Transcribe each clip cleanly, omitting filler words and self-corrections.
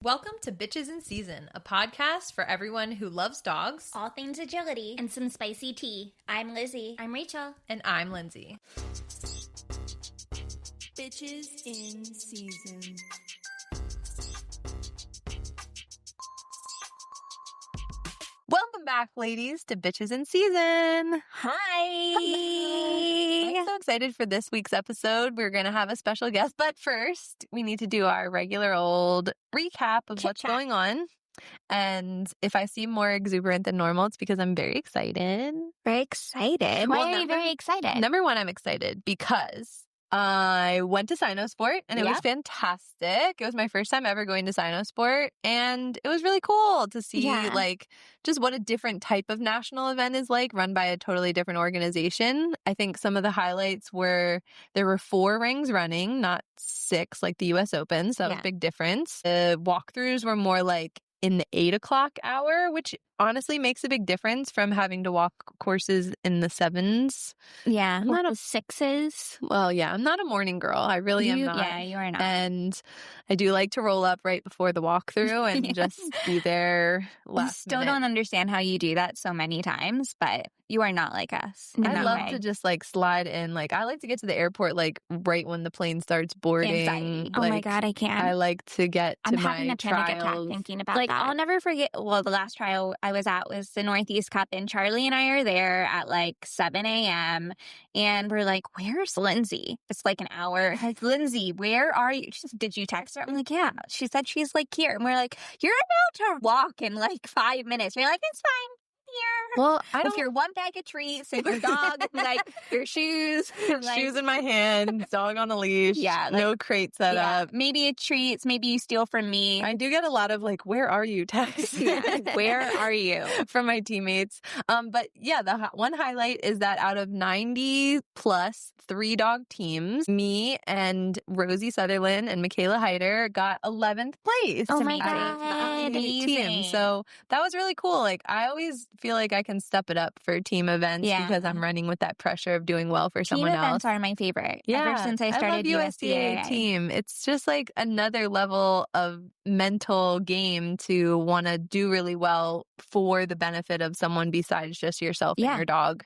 Welcome to Bitches in Season, a podcast for everyone who loves dogs, all things agility, and some spicy tea. I'm Lizzie. I'm Rachel. And I'm Lindsay. Bitches in Season. Welcome back, ladies, to Bitches in Season. Hi. I'm so excited for this week's episode. We're going to have a special guest, but first, we need to do our regular old recap of what's going on. And if I seem more exuberant than normal, it's because I'm very excited. Very excited. Why are you very excited? Number one, I'm excited because I went to Cynosport and it was fantastic. It was my first time ever going to Cynosport, and it was really cool to see just what a different type of national event is like, run by a totally different organization. I think some of the highlights were there were 4 rings running, not 6 like the US Open, so that was a big difference. The walkthroughs were more like in the 8 o'clock hour, which honestly makes a big difference from having to walk courses in the 7s. Yeah, I'm not the 6s. Well, yeah, I'm not a morning girl. I really am not. Yeah, you are not. And I do like to roll up right before the walkthrough and just be there last Still minute. don't understand how you do that so many times, but you are not like us. I love to just slide in. I like to get to the airport right when the plane starts boarding. Anxiety. Oh my God, I can't. I like to get to my having a panic attack trials. thinking about that. I'll never forget. Well, the last trial I was at was the Northeast Cup, and Charlie and I are there at 7 a.m. and we're like, "Where's Lindsay?" It's an hour. Like, Lindsay, where are you? She said, "Did you text her?" I'm like, "Yeah." She said she's here, and we're like, "You're about to walk in 5 minutes." We're like, "It's fine." Here. Well, I don't. With your one bag of treats and your dog, and your shoes, shoes in my hand, dog on a leash, no crate set up. Maybe a treats, maybe you steal from me. I do get a lot of "Where are you?" texts. Where are you? From my teammates. But yeah, the one highlight is that out of 90 plus 3-dog teams, me and Rosie Sutherland and Michaela Hyder got 11th place. Oh my God. Team. So that was really cool. I always feel like I can step it up for team events because I'm running with that pressure of doing well for someone else. Team events are my favorite. Yeah. Ever since I started USDA team. It's just another level of mental game to want to do really well for the benefit of someone besides just yourself and your dog.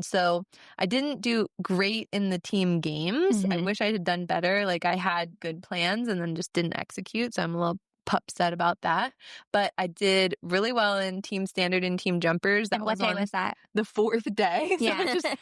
So I didn't do great in the team games. I wish I had done better. I had good plans and then just didn't execute. So I'm a little upset about that. But I did really well in team standard and team jumpers. And what day was that? The 4th day. Yeah.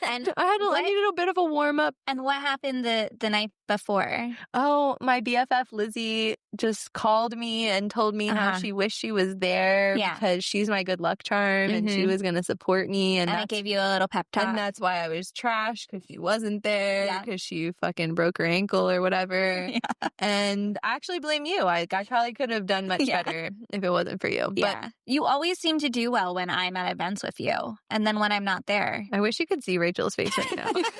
I needed a bit of a warm up. And what happened the night before? Oh, my BFF Lizzie just called me and told me how she wished she was there because she's my good luck charm and she was going to support me. And I gave you a little pep talk. And that's why I was trash, because she wasn't there, because she fucking broke her ankle or whatever. And I actually blame you. I probably could have done much better if it wasn't for you. But you always seem to do well when I'm at events with you. And then when I'm not there. I wish you could see Rachel's face right now. What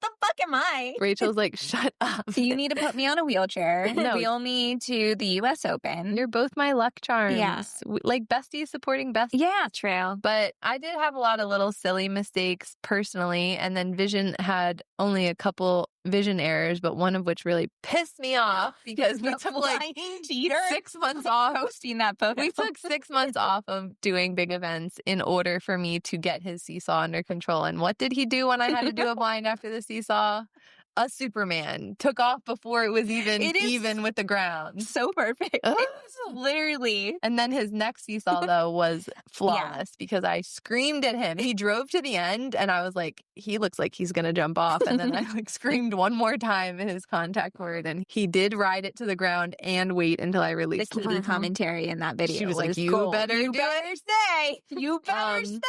the fuck am I? Rachel's shut up. You need to put me on a wheelchair. No. Wheel me to the US Open. You're both my luck charms. Yeah. Besties supporting besties. Yeah, true. But I did have a lot of little silly mistakes personally. And then Vision had only a couple vision errors, but one of which really pissed me off because we took 6 months off posting that photo. We took 6 months off of doing big events in order for me to get his seesaw under control. And what did he do when I had to do a blind after the seesaw? A Superman. Took off before it was even with the ground. So perfect. It's literally. And then his next seesaw, though, was flawless because I screamed at him. He drove to the end and I was like, he looks like he's going to jump off. And then I screamed one more time in his contact word, and he did ride it to the ground and wait until I released the Katie commentary in that video. She was like, you cool. better stay. You better stay.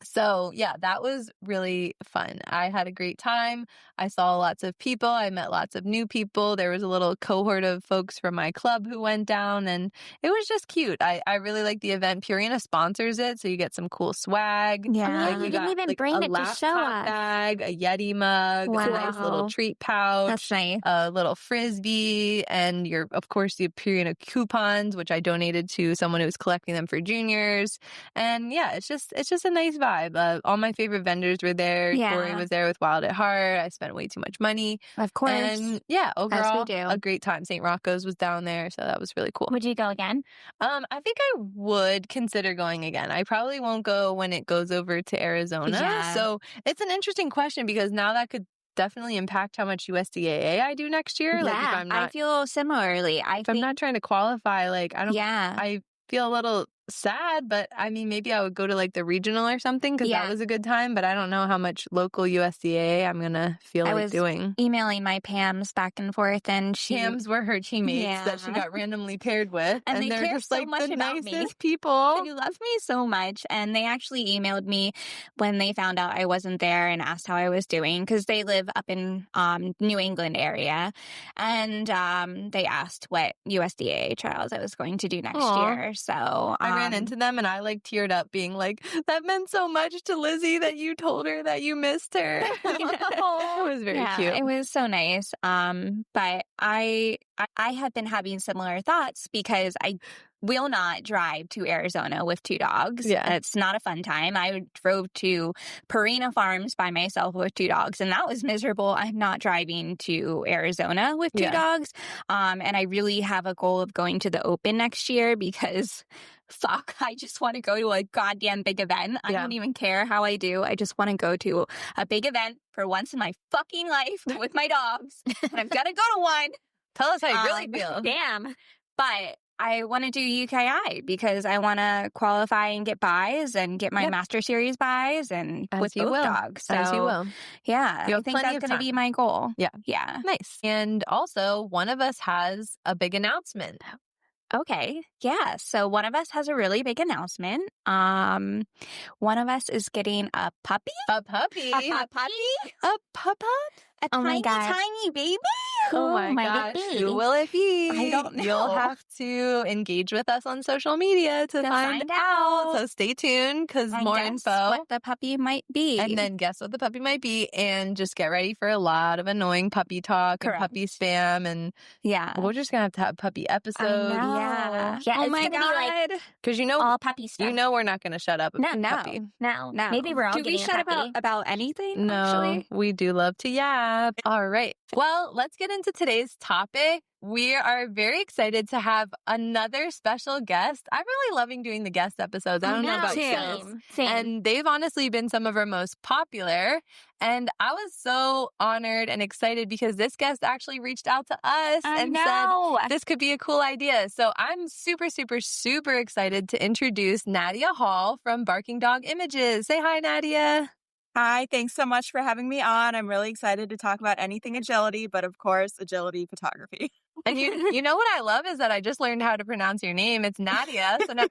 So yeah, that was really fun. I had a great time. I saw lots of people. I met lots of new people. There was a little cohort of folks from my club who went down, and it was just cute. I really like the event. Purina sponsors it, so you get some cool swag. Yeah. You didn't even bring it to show us. Bag, a Yeti mug, a nice little treat pouch. That's nice. A little frisbee, and of course, the Purina coupons, which I donated to someone who was collecting them for juniors. And yeah, it's just a nice vibe. All my favorite vendors were there. Yeah. Tori was there with Wild at Heart. I spent way too much money money. Of course. And yeah, overall, do. a great time. St. Rocco's was down there, so that was really cool. Would you go again? I think I would consider going again. I probably won't go when it goes over to Arizona. Yeah. So it's an interesting question because now that could definitely impact how much USDAA I do next year. Like if I'm not, I feel similarly. I'm not trying to qualify, like Yeah. I feel a little sad, but I mean, maybe I would go to like the regional or something because that was a good time, but I don't know how much local USDA I'm going to feel like doing. Emailing my Pams back and forth, and Pams were her teammates that she got randomly paired with. And they they're care just so like much the about nicest me. people. They love me so much. And they actually emailed me when they found out I wasn't there and asked how I was doing because they live up in New England area. And they asked what USDA trials I was going to do next year. So I ran into them and I like teared up being like, that meant so much to Lizzie that you told her that you missed her. It was very cute. It was so nice. But I have been having similar thoughts because I will not drive to Arizona with 2 dogs. Yeah. It's not a fun time. I drove to Purina Farms by myself with 2 dogs, and that was miserable. I'm not driving to Arizona with 2 dogs. And I really have a goal of going to the Open next year because fuck, I just want to go to a goddamn big event. I don't even care how I do. I just want to go to a big event for once in my fucking life with my dogs. And I'm going to go to one. Tell us how you really feel. Damn. But I want to do UKI because I want to qualify and get buys and get my Master Series buys and with both dogs. So, as you will. Yeah. I think that's going to be my goal. Yeah. Yeah. Nice. And also, one of us has a big announcement. Okay. Yeah. So one of us has a really big announcement. One of us is getting a puppy. A puppy? A puppy? A puppet? A tiny baby? Oh my gosh. Who will it be? I don't know. You'll have to engage with us on social media to find out. So stay tuned because more info. What the puppy might be. And then guess what the puppy might be. And just get ready for a lot of annoying puppy talk and puppy spam. And we're just going to have puppy episodes. Yeah. Oh my God. Because all puppy stuff. You know we're not going to shut up about puppy. No. Maybe we're all do getting we shut about anything? No, actually? We do love to yap. All right. Well, let's get into today's topic. We are very excited to have another special guest. I'm really loving doing the guest episodes. I don't know about you. Same. And they've honestly been some of our most popular. And I was so honored and excited because this guest actually reached out to us and said this could be a cool idea. So I'm super, super, super excited to introduce Nadia Hall from Barking Dog Images. Say hi, Nadia. Hi, thanks so much for having me on. I'm really excited to talk about anything agility, but of course, agility photography. And you know what I love is that I just learned how to pronounce your name. It's Nadia. So now,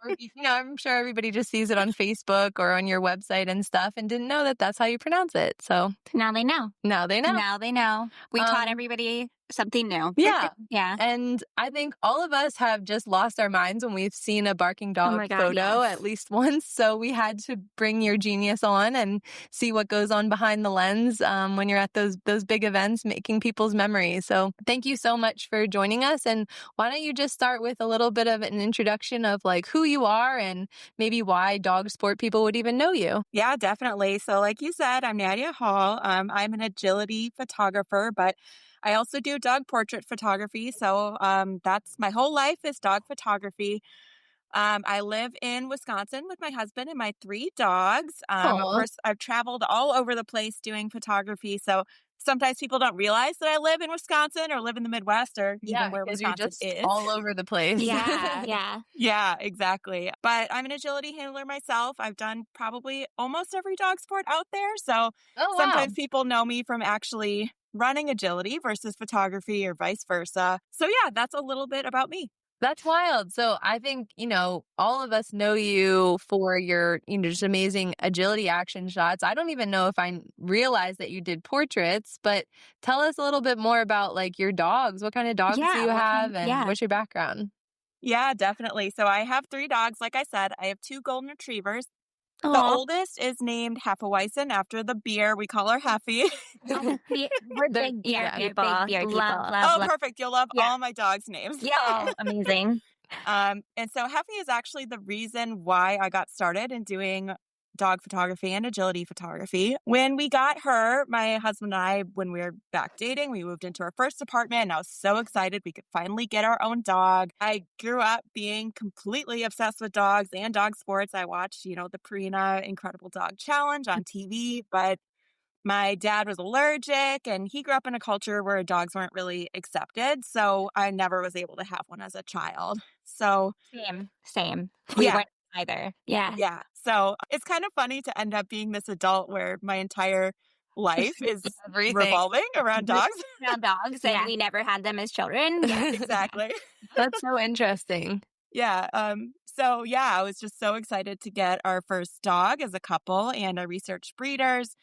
I'm sure everybody just sees it on Facebook or on your website and stuff and didn't know that that's how you pronounce it. So now they know. Now they know. Now they know. We taught everybody something new. Yeah. Yeah. And I think all of us have just lost our minds when we've seen a barking dog photo at least once. So we had to bring your genius on and see what goes on behind the lens when you're at those big events, making people's memories. So thank you so much for joining us. And why don't you just start with a little bit of an introduction of like who you are and maybe why dog sport people would even know you. Yeah, definitely. So like you said, I'm Nadia Hall. I'm an agility photographer, but I also do dog portrait photography. So that's my whole life is dog photography. I live in Wisconsin with my husband and my 3 dogs. Of course, I've traveled all over the place doing photography. So sometimes people don't realize that I live in Wisconsin or live in the Midwest or even where Wisconsin is. All over the place. Yeah. Yeah, exactly. But I'm an agility handler myself. I've done probably almost every dog sport out there. So sometimes people know me from actually running agility versus photography or vice versa. So yeah, that's a little bit about me. That's wild. So I think, all of us know you for your, just amazing agility action shots. I don't even know if I realized that you did portraits, but tell us a little bit more about like your dogs. What kind of dogs do you have and what's your background? Yeah, definitely. So I have 3 dogs. Like I said, I have 2 golden retrievers. The oldest is named Hefeweizen after the beer. We call her Heffy. We're big beer people. Love. Perfect. You'll love all my dogs' names. Yeah, amazing. And so Heffy is actually the reason why I got started in doing dog photography and agility photography. When we got her, my husband and I, when we were back dating, we moved into our first apartment and I was so excited we could finally get our own dog. I grew up being completely obsessed with dogs and dog sports. I watched, the Purina Incredible Dog Challenge on TV, but my dad was allergic and he grew up in a culture where dogs weren't really accepted. So I never was able to have one as a child. So Same. We weren't either. Yeah. Yeah. So it's kind of funny to end up being this adult where my entire life is revolving around dogs. And we never had them as children. Yeah, exactly. That's so interesting. Yeah. I was just so excited to get our first dog as a couple, and I researched breeders.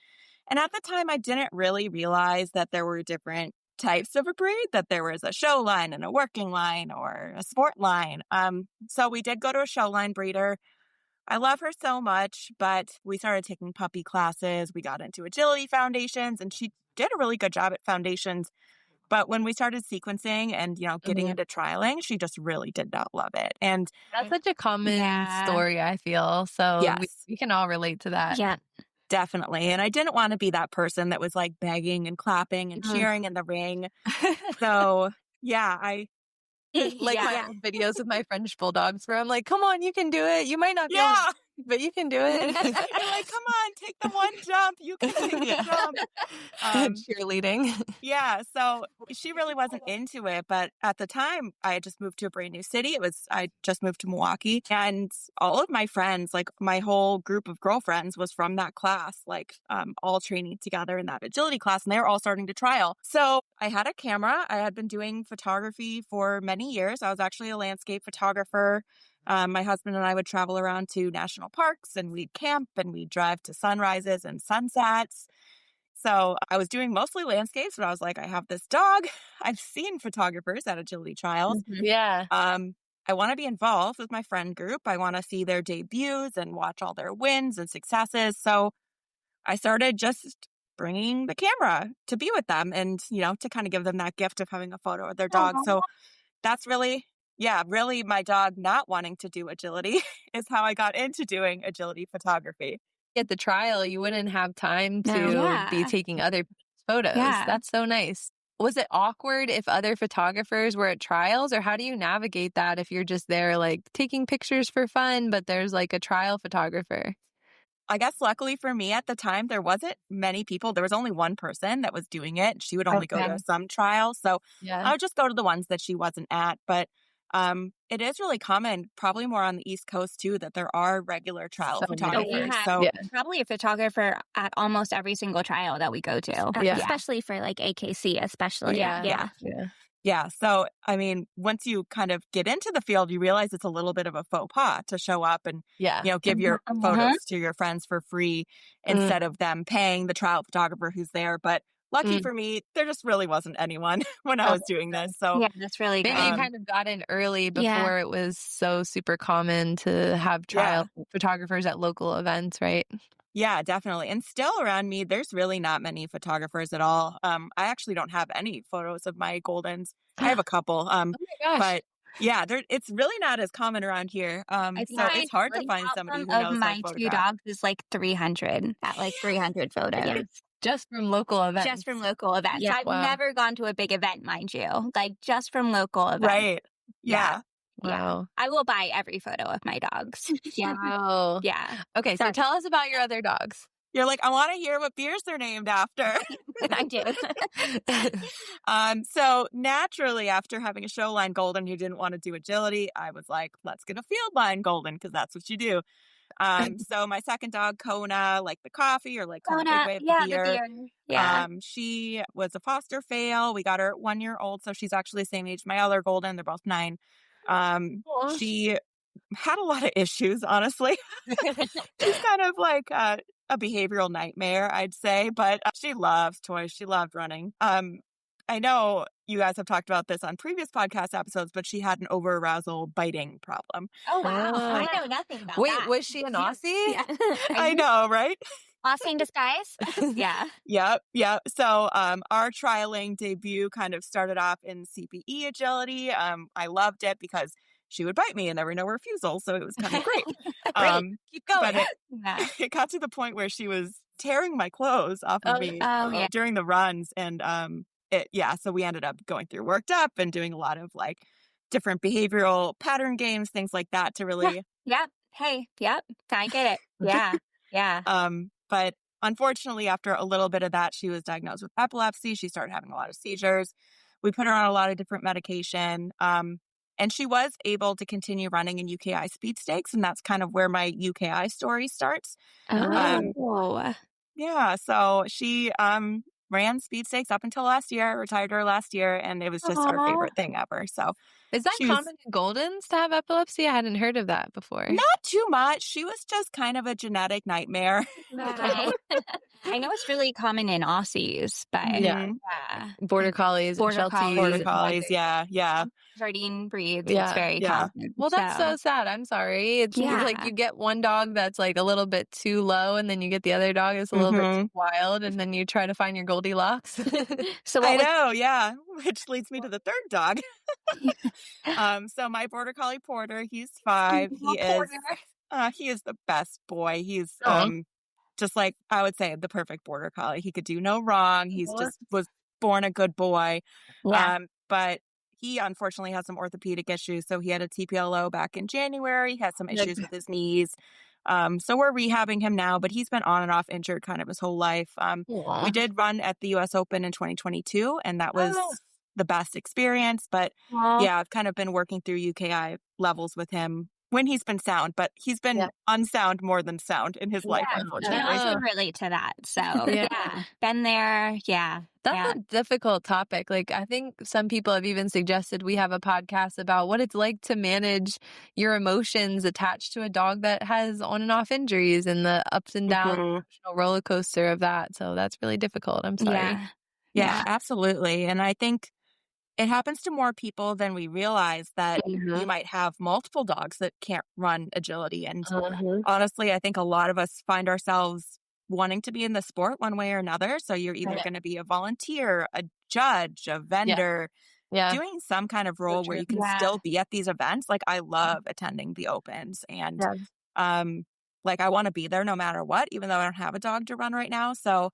And at the time, I didn't really realize that there were different types of a breed, that there was a show line and a working line or a sport line. So we did go to a show line breeder. I love her so much, but we started taking puppy classes. We got into agility foundations, and she did a really good job at foundations. But when we started sequencing and, getting into trialing, she just really did not love it. And that's such a common story, I feel. So yes. we can all relate to that. Yeah. Definitely. And I didn't want to be that person that was like begging and clapping and cheering in the ring. So I my videos of my French bulldogs where I'm like, come on, you can do it. You might not be able to, but you can do it. You're like, come on, take the one jump. You can take the jump. Cheerleading. Yeah. So she really wasn't into it. But at the time, I had just moved to a brand new city. I just moved to Milwaukee. And all of my friends, like my whole group of girlfriends was from that class, all training together in that agility class. And they were all starting to trial. So I had a camera. I had been doing photography for many years. I was actually a landscape photographer. My husband and I would travel around to national parks and we'd camp and we'd drive to sunrises and sunsets. So I was doing mostly landscapes, but I was like, I have this dog. I've seen photographers at agility trials. Mm-hmm. Yeah. I want to be involved with my friend group. I want to see their debuts and watch all their wins and successes. So I started just bringing the camera to be with them and, to kind of give them that gift of having a photo of their dog. So that's really my dog not wanting to do agility is how I got into doing agility photography. At the trial, you wouldn't have time to be taking other photos. Yeah. That's so nice. Was it awkward if other photographers were at trials, or how do you navigate that if you're just there like taking pictures for fun, but there's like a trial photographer? I guess luckily for me at the time, there wasn't many people. There was only one person that was doing it. She would only go to some trials. So I would just go to the ones that she wasn't at. But it is really common, probably more on the East Coast too, that there are regular trial photographers. Probably a photographer at almost every single trial that we go to, especially for like AKC, especially. Yeah. So, I mean, once you kind of get into the field, you realize it's a little bit of a faux pas to show up and, give your photos to your friends for free instead of them paying the trial photographer who's there. But lucky for me, there just really wasn't anyone when I was doing this. So that's really good. Maybe you kind of got in early before it was so super common to have trial photographers at local events, right? Yeah, definitely. And still around me, there's really not many photographers at all. I actually don't have any photos of my Goldens. I have a couple. Oh my gosh. But yeah, it's really not as common around here. So it's hard to find somebody who knows my two dogs is like 300 at like 300 photos. Yes. Just from local events. Just from local events. Yeah, I've never gone to a big event, mind you. Like just from local events. Right. Yeah. Wow. I will buy every photo of my dogs. Wow. Yeah. Okay, so tell us about your other dogs. You're like, I want to hear what beers they're named after. I do. So naturally, after having a show line Golden who didn't want to do agility, I was like, let's get a field line Golden because that's what you do. So my second dog, Kona, like the coffee or like Kona, the beer. Yeah. She was a foster fail. We got her at 1 year old. So she's actually the same age my other Golden. They're both 9. She had a lot of issues, honestly. She's kind of like a behavioral nightmare, I'd say, but she loves toys. She loved running. I know you guys have talked about this on previous podcast episodes, but she had an over-arousal biting problem. Oh, wow. I know nothing about Wait, that. was she an Aussie? Yeah. I know, right? Aussie in disguise? Yeah. Yep. So our trialing debut kind of started off in CPE agility. I loved it because she would bite me and there were no refusals. So it was kind of great. Great. Keep going. But Yeah. it got to the point where she was tearing my clothes off of me yeah. during the runs. And so we ended up going through Worked Up and doing a lot of like different behavioral pattern games, things like that to really. Yeah. Hey, yep. I get it. Yeah. Yeah. But unfortunately, after a little bit of that, she was diagnosed with epilepsy. She started having a lot of seizures. We put her on a lot of different medication. And she was able to continue running in UKI speed stakes. And that's kind of where my UKI story starts. Yeah. So she ran speed stakes up until last year, retired her last year, and it was just our favorite thing ever. So is that common in Goldens to have epilepsy? I hadn't heard of that before. Not too much. She was just kind of a genetic nightmare. I know it's really common in Aussies, but Border Collies, Border Collies, yeah. Jardine breeds, it's very common. Well, that's so sad. I'm sorry. It's like you get one dog that's like a little bit too low, and then you get the other dog that's a little bit too wild, and then you try to find your Goldilocks. Which leads me to the third dog. So my Border Collie Porter, he's 5. He is the best boy. He's just like, I would say, the perfect Border Collie. He could do no wrong. He's just was born a good boy. But he unfortunately has some orthopedic issues. So he had a TPLO back in January. He had some issues with his knees. So we're rehabbing him now, but he's been on and off injured kind of his whole life. We did run at the US Open in 2022, and that was the best experience. But I've kind of been working through UKI levels with him when he's been sound, but he's been unsound more than sound in his life, unfortunately. I can relate to that. So, been there. Yeah. That's a difficult topic. Like, I think some people have even suggested we have a podcast about what it's like to manage your emotions attached to a dog that has on and off injuries and the ups and downs, emotional roller coaster of that. So that's really difficult. I'm sorry. Yeah, absolutely. And I think it happens to more people than we realize that you might have multiple dogs that can't run agility. And honestly, I think a lot of us find ourselves wanting to be in the sport one way or another. So you're either going to be a volunteer, a judge, a vendor, doing some kind of role where you can still be at these events. Like, I love attending the opens, and like, I want to be there no matter what, even though I don't have a dog to run right now. So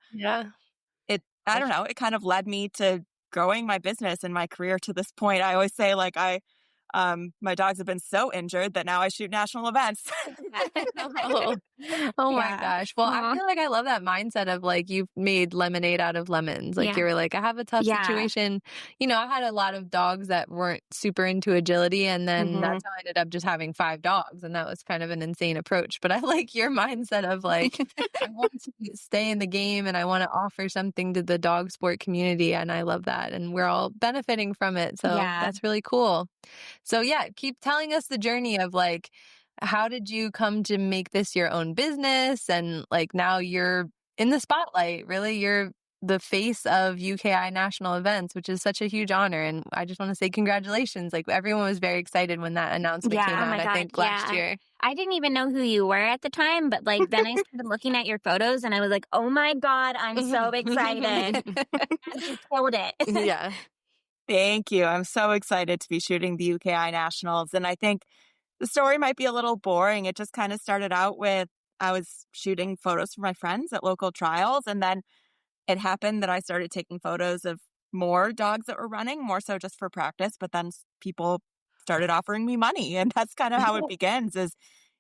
I don't know, it kind of led me to growing my business and my career to this point. I always say, like, my dogs have been so injured that now I shoot national events. Oh my gosh. Well, I feel like I love that mindset of like, you've made lemonade out of lemons. Like, you were like, I have a tough situation. You know, I had a lot of dogs that weren't super into agility, and then that's how I ended up just having 5 dogs. And that was kind of an insane approach. But I like your mindset of like, I want to stay in the game and I want to offer something to the dog sport community. And I love that. And we're all benefiting from it. So that's really cool. So keep telling us the journey of like, how did you come to make this your own business? And like, now you're in the spotlight, really. You're the face of UKI national events, which is such a huge honor. And I just want to say congratulations. Like, everyone was very excited when that announcement came out, I think last year. I didn't even know who you were at the time, but like, then I started looking at your photos and I was like, oh my God, I'm so excited. You killed it. Yeah. Thank you. I'm so excited to be shooting the UKI Nationals. And I think the story might be a little boring. It just kind of started out with, I was shooting photos for my friends at local trials. And then it happened that I started taking photos of more dogs that were running, more so just for practice. But then people started offering me money. And that's kind of how it begins is,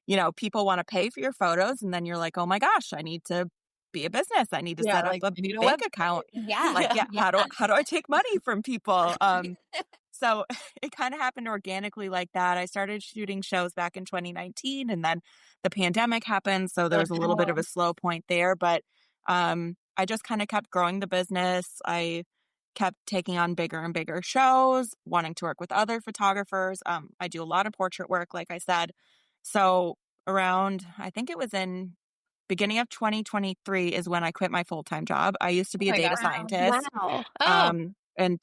you know, people want to pay for your photos. And then you're like, oh my gosh, I need to be a business. I need to set up a bank account. How do I take money from people? So it kind of happened organically like that. I started shooting shows back in 2019, and then the pandemic happened. So there was a little bit of a slow point there, but I just kind of kept growing the business. I kept taking on bigger and bigger shows, wanting to work with other photographers. I do a lot of portrait work, like I said. So around, I think it was in beginning of 2023 is when I quit my full-time job. I used to be a data scientist. Wow. And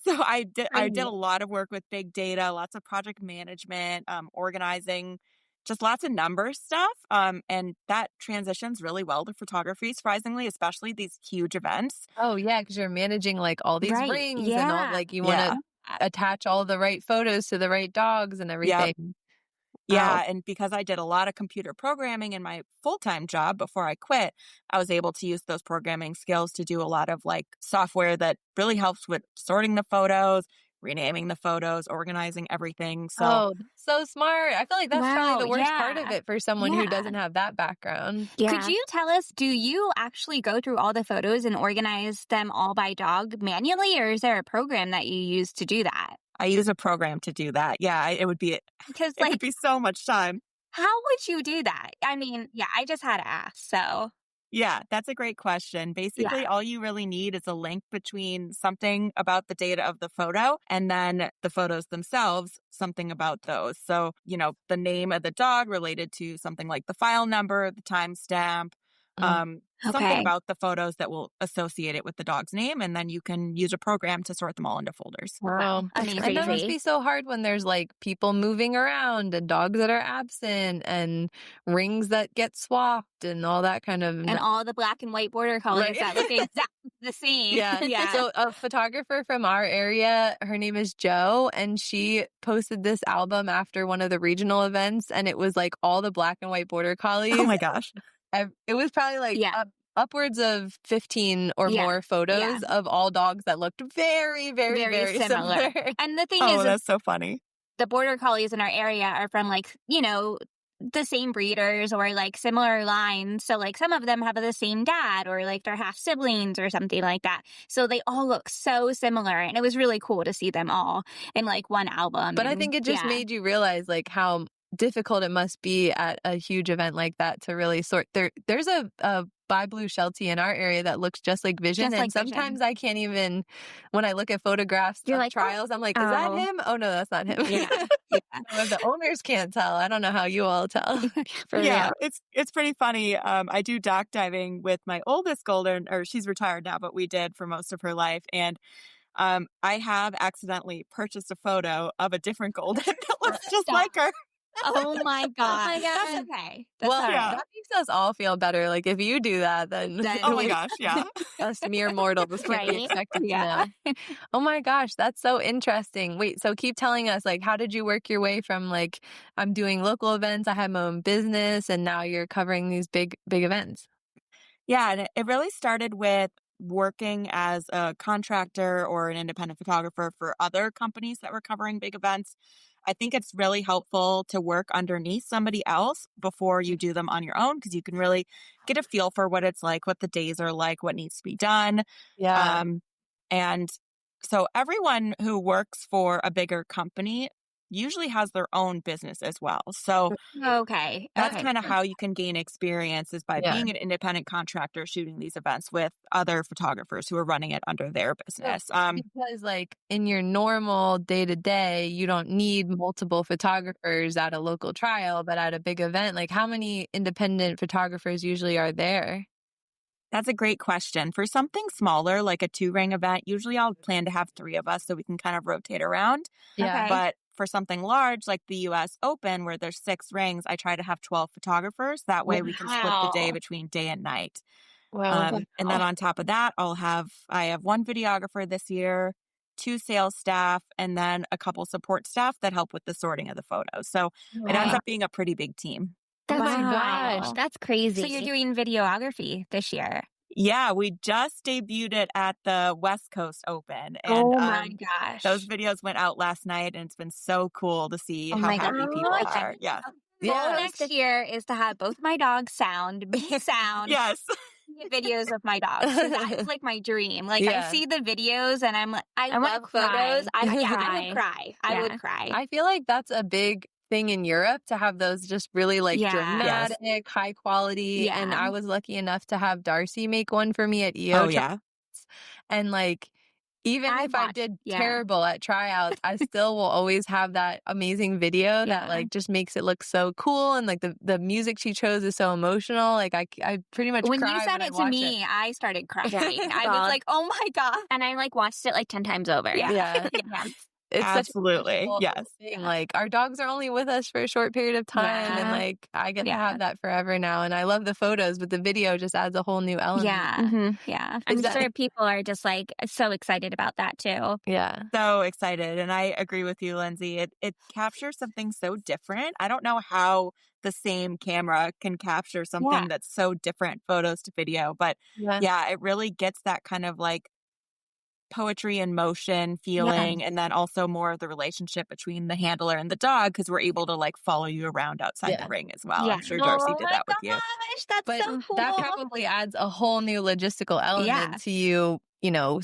so I did a lot of work with big data, lots of project management, organizing, just lots of numbers stuff. And that transitions really well to photography, surprisingly, especially these huge events. Oh yeah, because you're managing like all these rings and all, like, you want to attach all the right photos to the right dogs and everything. Yep. Yeah, and because I did a lot of computer programming in my full-time job before I quit, I was able to use those programming skills to do a lot of like software that really helps with sorting the photos, renaming the photos, organizing everything. So, so smart. I feel like that's probably the worst part of yeah. it for someone who doesn't have that background. Could you tell us, do you actually go through all the photos and organize them all by dog manually, or is there a program that you use to do that? I use a program to do that. Yeah, it would be Because it would be so much time. how would you do that? I mean, I just had to ask. So Yeah, that's a great question. Basically, all you really need is a link between something about the data of the photo and then the photos themselves, something about those. So, the name of the dog related to something like the file number, the timestamp, something about the photos that will associate it with the dog's name. And then you can use a program to sort them all into folders. Wow. And that must be so hard when there's like people moving around and dogs that are absent and rings that get swapped and all that kind of. And all the black and white border collies that look exactly the same. Yeah. So a photographer from our area, her name is Jo, and she posted this album after one of the regional events, and it was like all the black and white border collies. Oh my gosh. It was probably like upwards of 15 or more photos of all dogs that looked very, very, very similar. And the thing is, that's so funny. The border collies in our area are from like, the same breeders or like similar lines. So like some of them have the same dad or like they're half siblings or something like that. So they all look so similar. And it was really cool to see them all in like one album. But I think it just made you realize like how difficult it must be at a huge event like that to really sort. There's a By Blue Sheltie in our area that looks just like Vision, and sometimes I can't even, when I look at photographs of trials, I'm like, is that him? Oh no, that's not him. The owners can't tell. I don't know how you all tell. It's pretty funny. I do dock diving with my oldest golden, or she's retired now, but we did for most of her life, and I have accidentally purchased a photo of a different golden that looks just like her. Oh my God. That's okay. That makes us all feel better. Like if you do that, then oh my gosh, us mere mortals can't be expected to know. Oh my gosh, that's so interesting. Wait, so keep telling us, like, how did you work your way from like, I'm doing local events, I have my own business, and now you're covering these big events? Yeah, and it really started with working as a contractor or an independent photographer for other companies that were covering big events. I think it's really helpful to work underneath somebody else before you do them on your own, because you can really get a feel for what it's like, what the days are like, what needs to be done. Yeah. And so everyone who works for a bigger company usually has their own business as well. So that's kind of how you can gain experience, is by being an independent contractor shooting these events with other photographers who are running it under their business. Because like in your normal day-to-day, you don't need multiple photographers at a local trial, but at a big event, like how many independent photographers usually are there? That's a great question. For something smaller, like a 2-ring event, usually I'll plan to have 3 of us so we can kind of rotate around. Yeah. But for something large like the US Open, where there's 6 rings, I try to have 12 photographers. That way we can split the day between day and night. Wow. And then on top of that, I have 1 videographer this year, 2 sales staff, and then a couple support staff that help with the sorting of the photos. So it ends up being a pretty big team. Oh my gosh, that's crazy. So you're doing videography this year? Yeah, we just debuted it at the West Coast Open. And, oh my gosh. Those videos went out last night, and it's been so cool to see how happy people are. Yeah. Goal next year is to have both my dogs be sound. Yes. Videos of my dogs. So that's like my dream. Like I see the videos and I'm like, I love photos. I would cry. I would cry. I feel like that's a big thing in Europe, to have those just really like dramatic, high quality. Yeah. And I was lucky enough to have Darcy make one for me at EO. Oh, yeah. And like, even if I did terrible at tryouts, I still will always have that amazing video that like just makes it look so cool. And like the music she chose is so emotional. Like I pretty much when cry you sent it to me, I started crying. I was like, oh my God. And I like watched it like 10 times over. Yeah. it's such a Absolutely. special Yes. thing. Like, our dogs are only with us for a short period of time, and like I get to have that forever now. And I love the photos, but the video just adds a whole new element. Yeah. I'm sure people are just like so excited about that too. Yeah. So excited. And I agree with you, Lindsay. It captures something so different. I don't know how the same camera can capture something that's so different, photos to video. But yeah, it really gets that kind of like poetry in motion feeling, and then also more of the relationship between the handler and the dog, because we're able to like follow you around outside the ring as well. I'm sure Darcy did that with you. That's so cool. That probably adds a whole new logistical element to you, you know,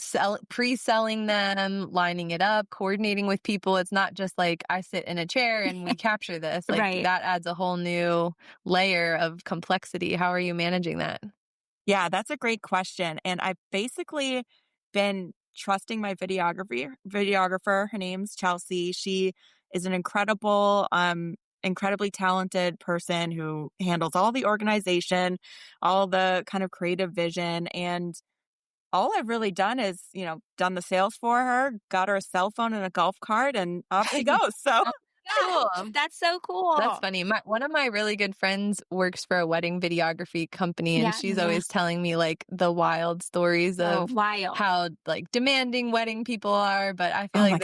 pre-selling them, lining it up, coordinating with people. It's not just like I sit in a chair and we capture this. Like that adds a whole new layer of complexity. How are you managing that? Yeah, that's a great question. And I've basically been trusting my videographer. Her name's Chelsea. She is an incredibly talented person who handles all the organization, all the kind of creative vision. And all I've really done is, you know, done the sales for her, got her a cell phone and a golf cart, and off she goes. So cool. That's so cool. That's funny. One of my really good friends works for a wedding videography company, and she's always telling me like the wild stories of how like demanding wedding people are. But I feel like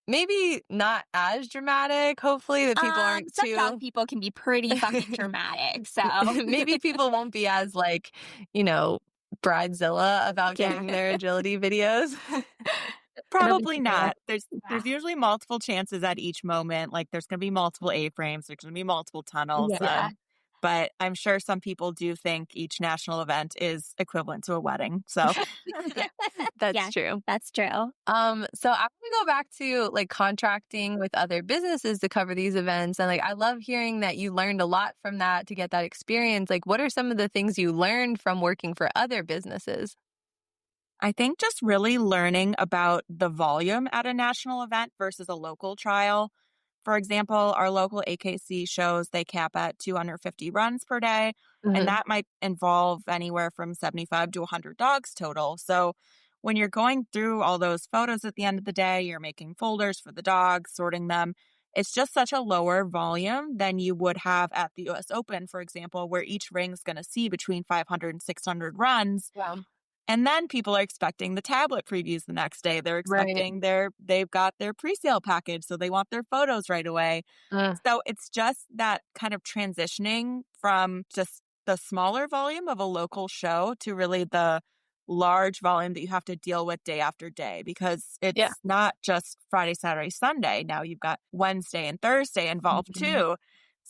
maybe not as dramatic. Hopefully that people aren't some dog people can be pretty fucking dramatic. So maybe people won't be as like, you know, bridezilla about getting their agility videos. Probably not. There's usually multiple chances at each moment. Like there's going to be multiple A-frames. There's going to be multiple tunnels. But I'm sure some people do think each national event is equivalent to a wedding. So that's true. That's true. So I want to go back to like contracting with other businesses to cover these events. And like, I love hearing that you learned a lot from that to get that experience. Like, what are some of the things you learned from working for other businesses? I think just really learning about the volume at a national event versus a local trial. For example, our local AKC shows they cap at 250 runs per day, and that might involve anywhere from 75 to 100 dogs total. So when you're going through all those photos at the end of the day, you're making folders for the dogs, sorting them. It's just such a lower volume than you would have at the US Open, for example, where each ring's going to see between 500 and 600 runs. Wow. And then people are expecting the tablet previews the next day. They're expecting they've got their pre-sale package, so they want their photos right away. So it's just that kind of transitioning from just the smaller volume of a local show to really the large volume that you have to deal with day after day, because it's not just Friday, Saturday, Sunday. Now you've got Wednesday and Thursday involved too.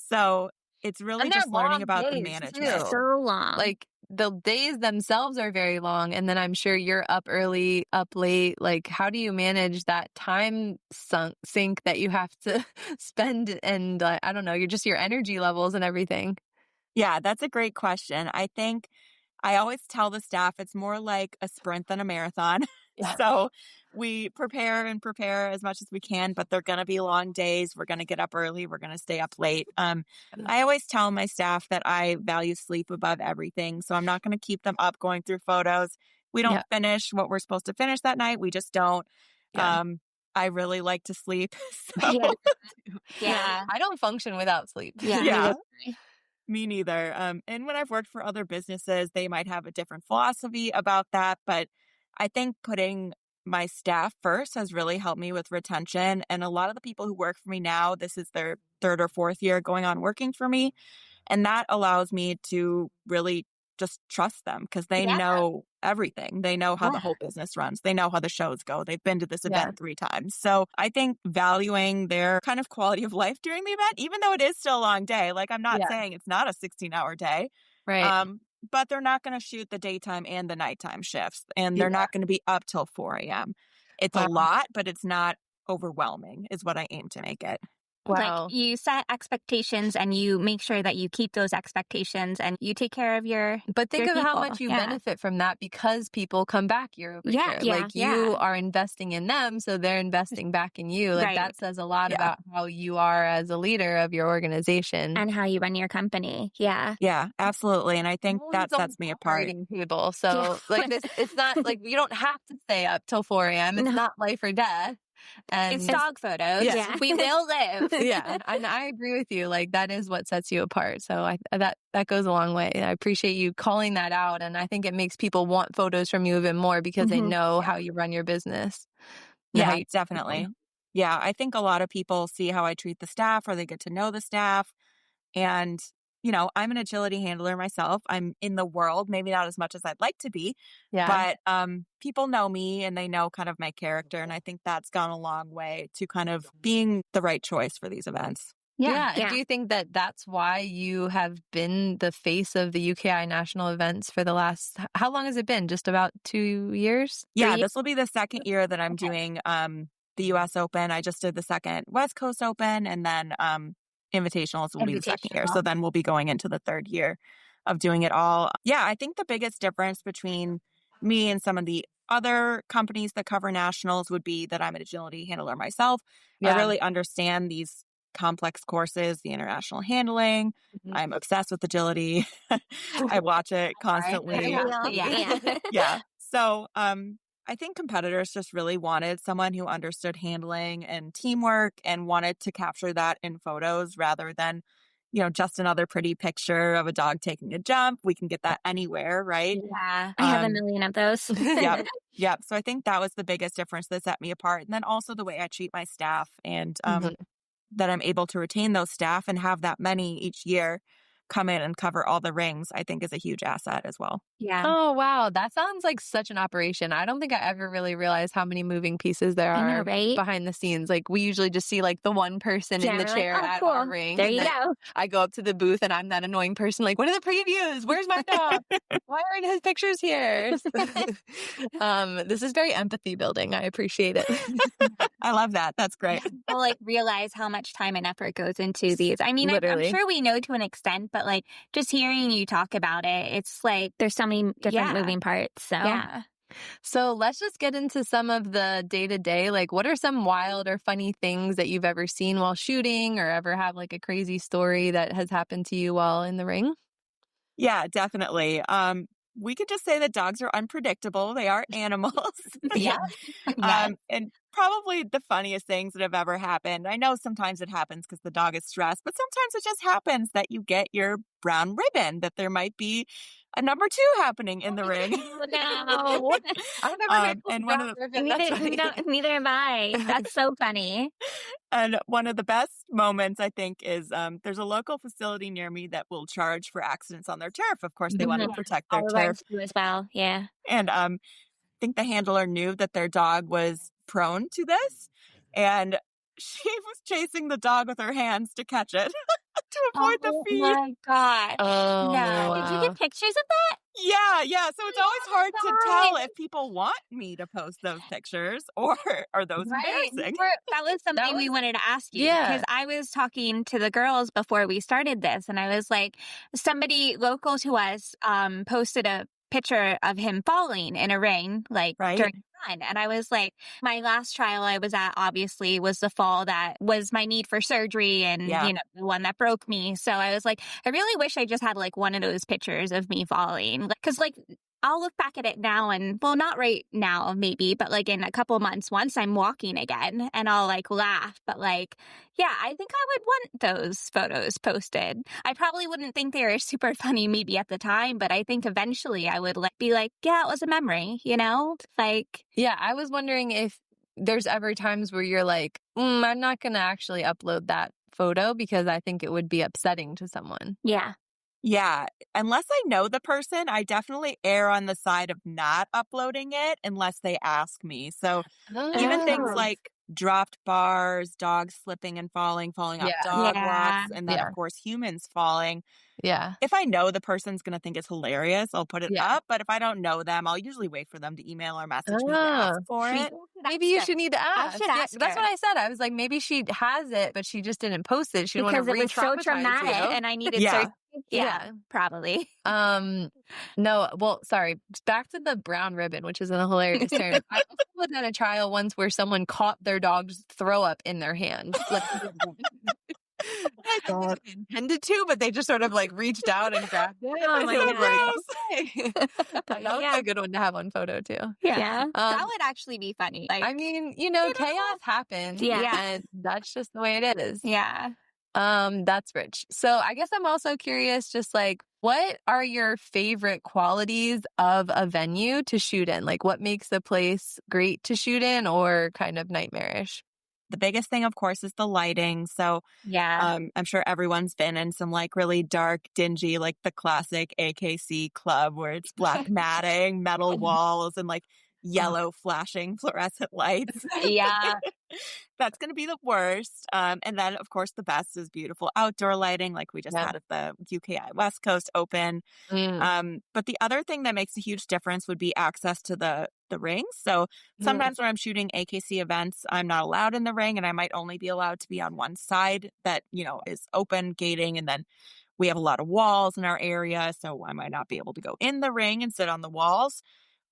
So it's really just learning about the management. So long. Like, the days themselves are very long, and then I'm sure you're up early, up late. Like, how do you manage that time sink that you have to spend? And I don't know, your energy levels and everything. Yeah, that's a great question. I think I always tell the staff it's more like a sprint than a marathon. So we prepare as much as we can, but they're going to be long days. We're going to get up early. We're going to stay up late. I always tell my staff that I value sleep above everything. So I'm not going to keep them up going through photos. We don't finish what we're supposed to finish that night. We just don't. I really like to sleep. So. I don't function without sleep. Me neither. And when I've worked for other businesses, they might have a different philosophy about that. But I think putting my staff first has really helped me with retention. And a lot of the people who work for me now, this is their third or fourth year going on working for me. And that allows me to really just trust them, because they know everything. They know how the whole business runs. They know how the shows go. They've been to this event 3 times. So I think valuing their kind of quality of life during the event, even though it is still a long day, like I'm not saying it's not a 16-hour day, but they're not going to shoot the daytime and the nighttime shifts, and they're not going to be up till 4 a.m. It's a lot, but it's not overwhelming is what I aim to make it. Wow. Like, you set expectations and you make sure that you keep those expectations and you take care of your But think your of how people. much you benefit from that, because people come back year over year. Like, you are investing in them, so they're investing back in you. Like, that says a lot about how you are as a leader of your organization. And how you run your company. Yeah. Yeah, absolutely. And I think that sets me apart. People. So, like, it's not like you don't have to stay up till 4 a.m. It's not life or death. And it's dog photos. Yeah. We will live. Yeah. And I agree with you. Like, that is what sets you apart. So that goes a long way. I appreciate you calling that out. And I think it makes people want photos from you even more because they know how you run your business. Yeah, definitely. Yeah, I think a lot of people see how I treat the staff or they get to know the staff. And, I'm an agility handler myself. I'm in the world, maybe not as much as I'd like to be, but people know me and they know kind of my character. And I think that's gone a long way to kind of being the right choice for these events. Yeah. And do you think that that's why you have been the face of the UKI national events for the last, how long has it been? Just about 2 years? Yeah, this will be the second year that I'm doing the US Open. I just did the second West Coast Open, and then Invitationals will be the second year. So then we'll be going into the third year of doing it all. Yeah, I think the biggest difference between me and some of the other companies that cover nationals would be that I'm an agility handler myself. I really understand these complex courses, the international handling. I'm obsessed with agility. I watch it constantly. Yeah. So I think competitors just really wanted someone who understood handling and teamwork and wanted to capture that in photos rather than, just another pretty picture of a dog taking a jump. We can get that anywhere, right? Yeah. I have a million of those. Yep. So I think that was the biggest difference that set me apart. And then also the way I treat my staff and that I'm able to retain those staff and have that many each year come in and cover all the rings, I think is a huge asset as well. Yeah. Oh, wow. That sounds like such an operation. I don't think I ever really realized how many moving pieces there are behind the scenes. Like, we usually just see like the one person in the chair at our ring. There you go. I go up to the booth and I'm that annoying person like, what are the previews? Where's my dog? Why aren't his pictures here? This is very empathy building. I appreciate it. I love that. That's great. I'll like realize how much time and effort goes into these. I mean, I'm sure we know to an extent, but like just hearing you talk about it, it's like there's so many different moving parts. So So let's just get into some of the day-to-day. Like, what are some wild or funny things that you've ever seen while shooting, or ever have like a crazy story that has happened to you while in the ring? Yeah, definitely. We could just say that dogs are unpredictable. They are animals. And probably the funniest things that have ever happened. I know sometimes it happens because the dog is stressed, but sometimes it just happens that you get your brown ribbon, that there might be a number 2 happening in the ring. No. I've never and one of the, neither am I. That's so funny. And one of the best moments, I think, is there's a local facility near me that will charge for accidents on their turf. Of course, they want to protect their turf as well. Yeah. And I think the handler knew that their dog was prone to this, and she was chasing the dog with her hands to catch it to avoid the feed. Oh my God. Oh, no. Did you get pictures of that? Yeah. So it's always hard to tell if people want me to post those pictures or are those embarrassing. That was something we wanted to ask you. Because I was talking to the girls before we started this, and I was like, somebody local to us posted a picture of him falling in a ring, like during run. And I was like, my last trial I was at obviously was the fall that was my need for surgery and, the one that broke me. So I was like, I really wish I just had like one of those pictures of me falling. Because like, I'll look back at it now and, well, not right now, maybe, but like in a couple months, once I'm walking again, and I'll like laugh. But like, yeah, I think I would want those photos posted. I probably wouldn't think they were super funny maybe at the time, but I think eventually I would like be like, yeah, it was a memory, Like, yeah, I was wondering if there's ever times where you're like, I'm not going to actually upload that photo because I think it would be upsetting to someone. Yeah, unless I know the person, I definitely err on the side of not uploading it unless they ask me. So even things like dropped bars, dogs slipping and falling up dog walks, and then of course humans falling. Yeah. If I know the person's going to think it's hilarious, I'll put it up. But if I don't know them, I'll usually wait for them to email or message me to ask for it. Maybe you should need to ask. I should ask That's what I said. I was like, maybe she has it, but she just didn't post it. She didn't want to because it was so traumatic, and I needed surgery. Yeah, probably. No, well, sorry. Back to the brown ribbon, which is a hilarious term. I also was at a trial once where someone caught their dog's throw up in their hand. Like, I God. They intended to, but they just sort of like reached out and grabbed it. Oh my God. That would be a good one to have on photo too. Yeah. That would actually be funny. Like, I mean, chaos happens. Yeah. And that's just the way it is. Yeah. That's rich. So I guess I'm also curious, just like, what are your favorite qualities of a venue to shoot in? Like, what makes the place great to shoot in or kind of nightmarish? The biggest thing, of course, is the lighting. So Yeah. I'm sure everyone's been in some like really dark, dingy, like the classic AKC club where it's black matting, metal walls, and like yellow flashing fluorescent lights. Yeah. That's going to be the worst. And then, of course, the best is beautiful outdoor lighting, like we just had at the UKI West Coast Open. But the other thing that makes a huge difference would be access to the rings. So sometimes when I'm shooting AKC events, I'm not allowed in the ring, and I might only be allowed to be on one side that, is open gating. And then we have a lot of walls in our area, so I might not be able to go in the ring and sit on the walls.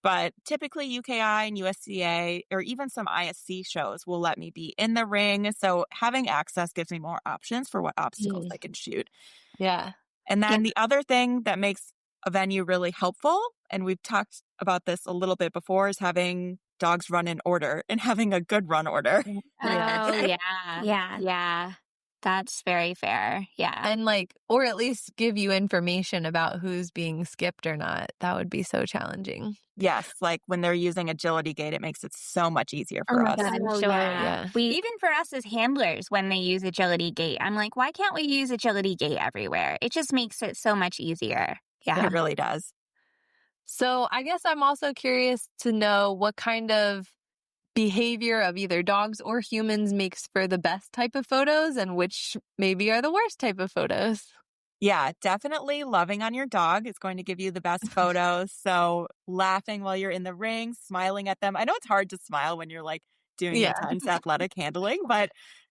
But typically UKI and USCA or even some ISC shows will let me be in the ring. So having access gives me more options for what obstacles I can shoot. Yeah. And then the other thing that makes a venue really helpful, and we've talked about this a little bit before, is having dogs run in order and having a good run order. Oh, yeah. Yeah. That's very fair. Yeah. And or at least give you information about who's being skipped or not. That would be so challenging. Yes. Like when they're using agility gate, it makes it so much easier for us. Sure. Yeah. Even for us as handlers, when they use agility gate, I'm like, why can't we use agility gate everywhere? It just makes it so much easier. Yeah. It really does. So I guess I'm also curious to know what kind of behavior of either dogs or humans makes for the best type of photos and which maybe are the worst type of photos. Yeah, definitely loving on your dog is going to give you the best photos. So laughing while you're in the ring, smiling at them. I know it's hard to smile when you're doing intense athletic handling, but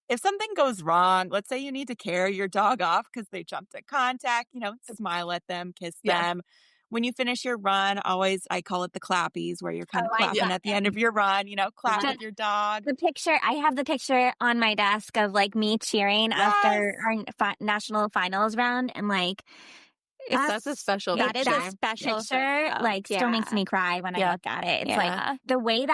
if something goes wrong, let's say you need to carry your dog off because they jumped at contact, smile at them, kiss them. When you finish your run, I call it the clappies, where you're kind of clapping at the end of your run, clap with your dog. I have the picture on my desk of me cheering after our national finals round. And that's a special picture. That is a special picture. Still makes me cry when I look at it. It's the way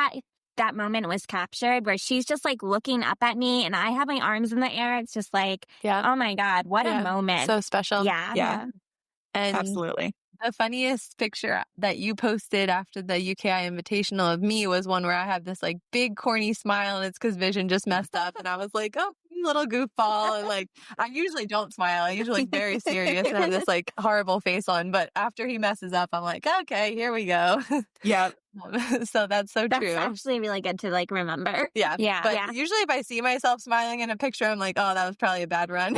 that moment was captured, where she's just looking up at me and I have my arms in the air. It's just oh my God, what a moment. So special. Yeah. And absolutely. The funniest picture that you posted after the UKI Invitational of me was one where I have this big corny smile, and it's because Vision just messed up, and I was like, oh, little goofball, and I usually don't smile. I usually very serious and have this horrible face on, but after he messes up, I'm like, okay, here we go. Yeah. So that's so true. That's actually really good to remember. Yeah. But usually if I see myself smiling in a picture, I'm like, oh, that was probably a bad run.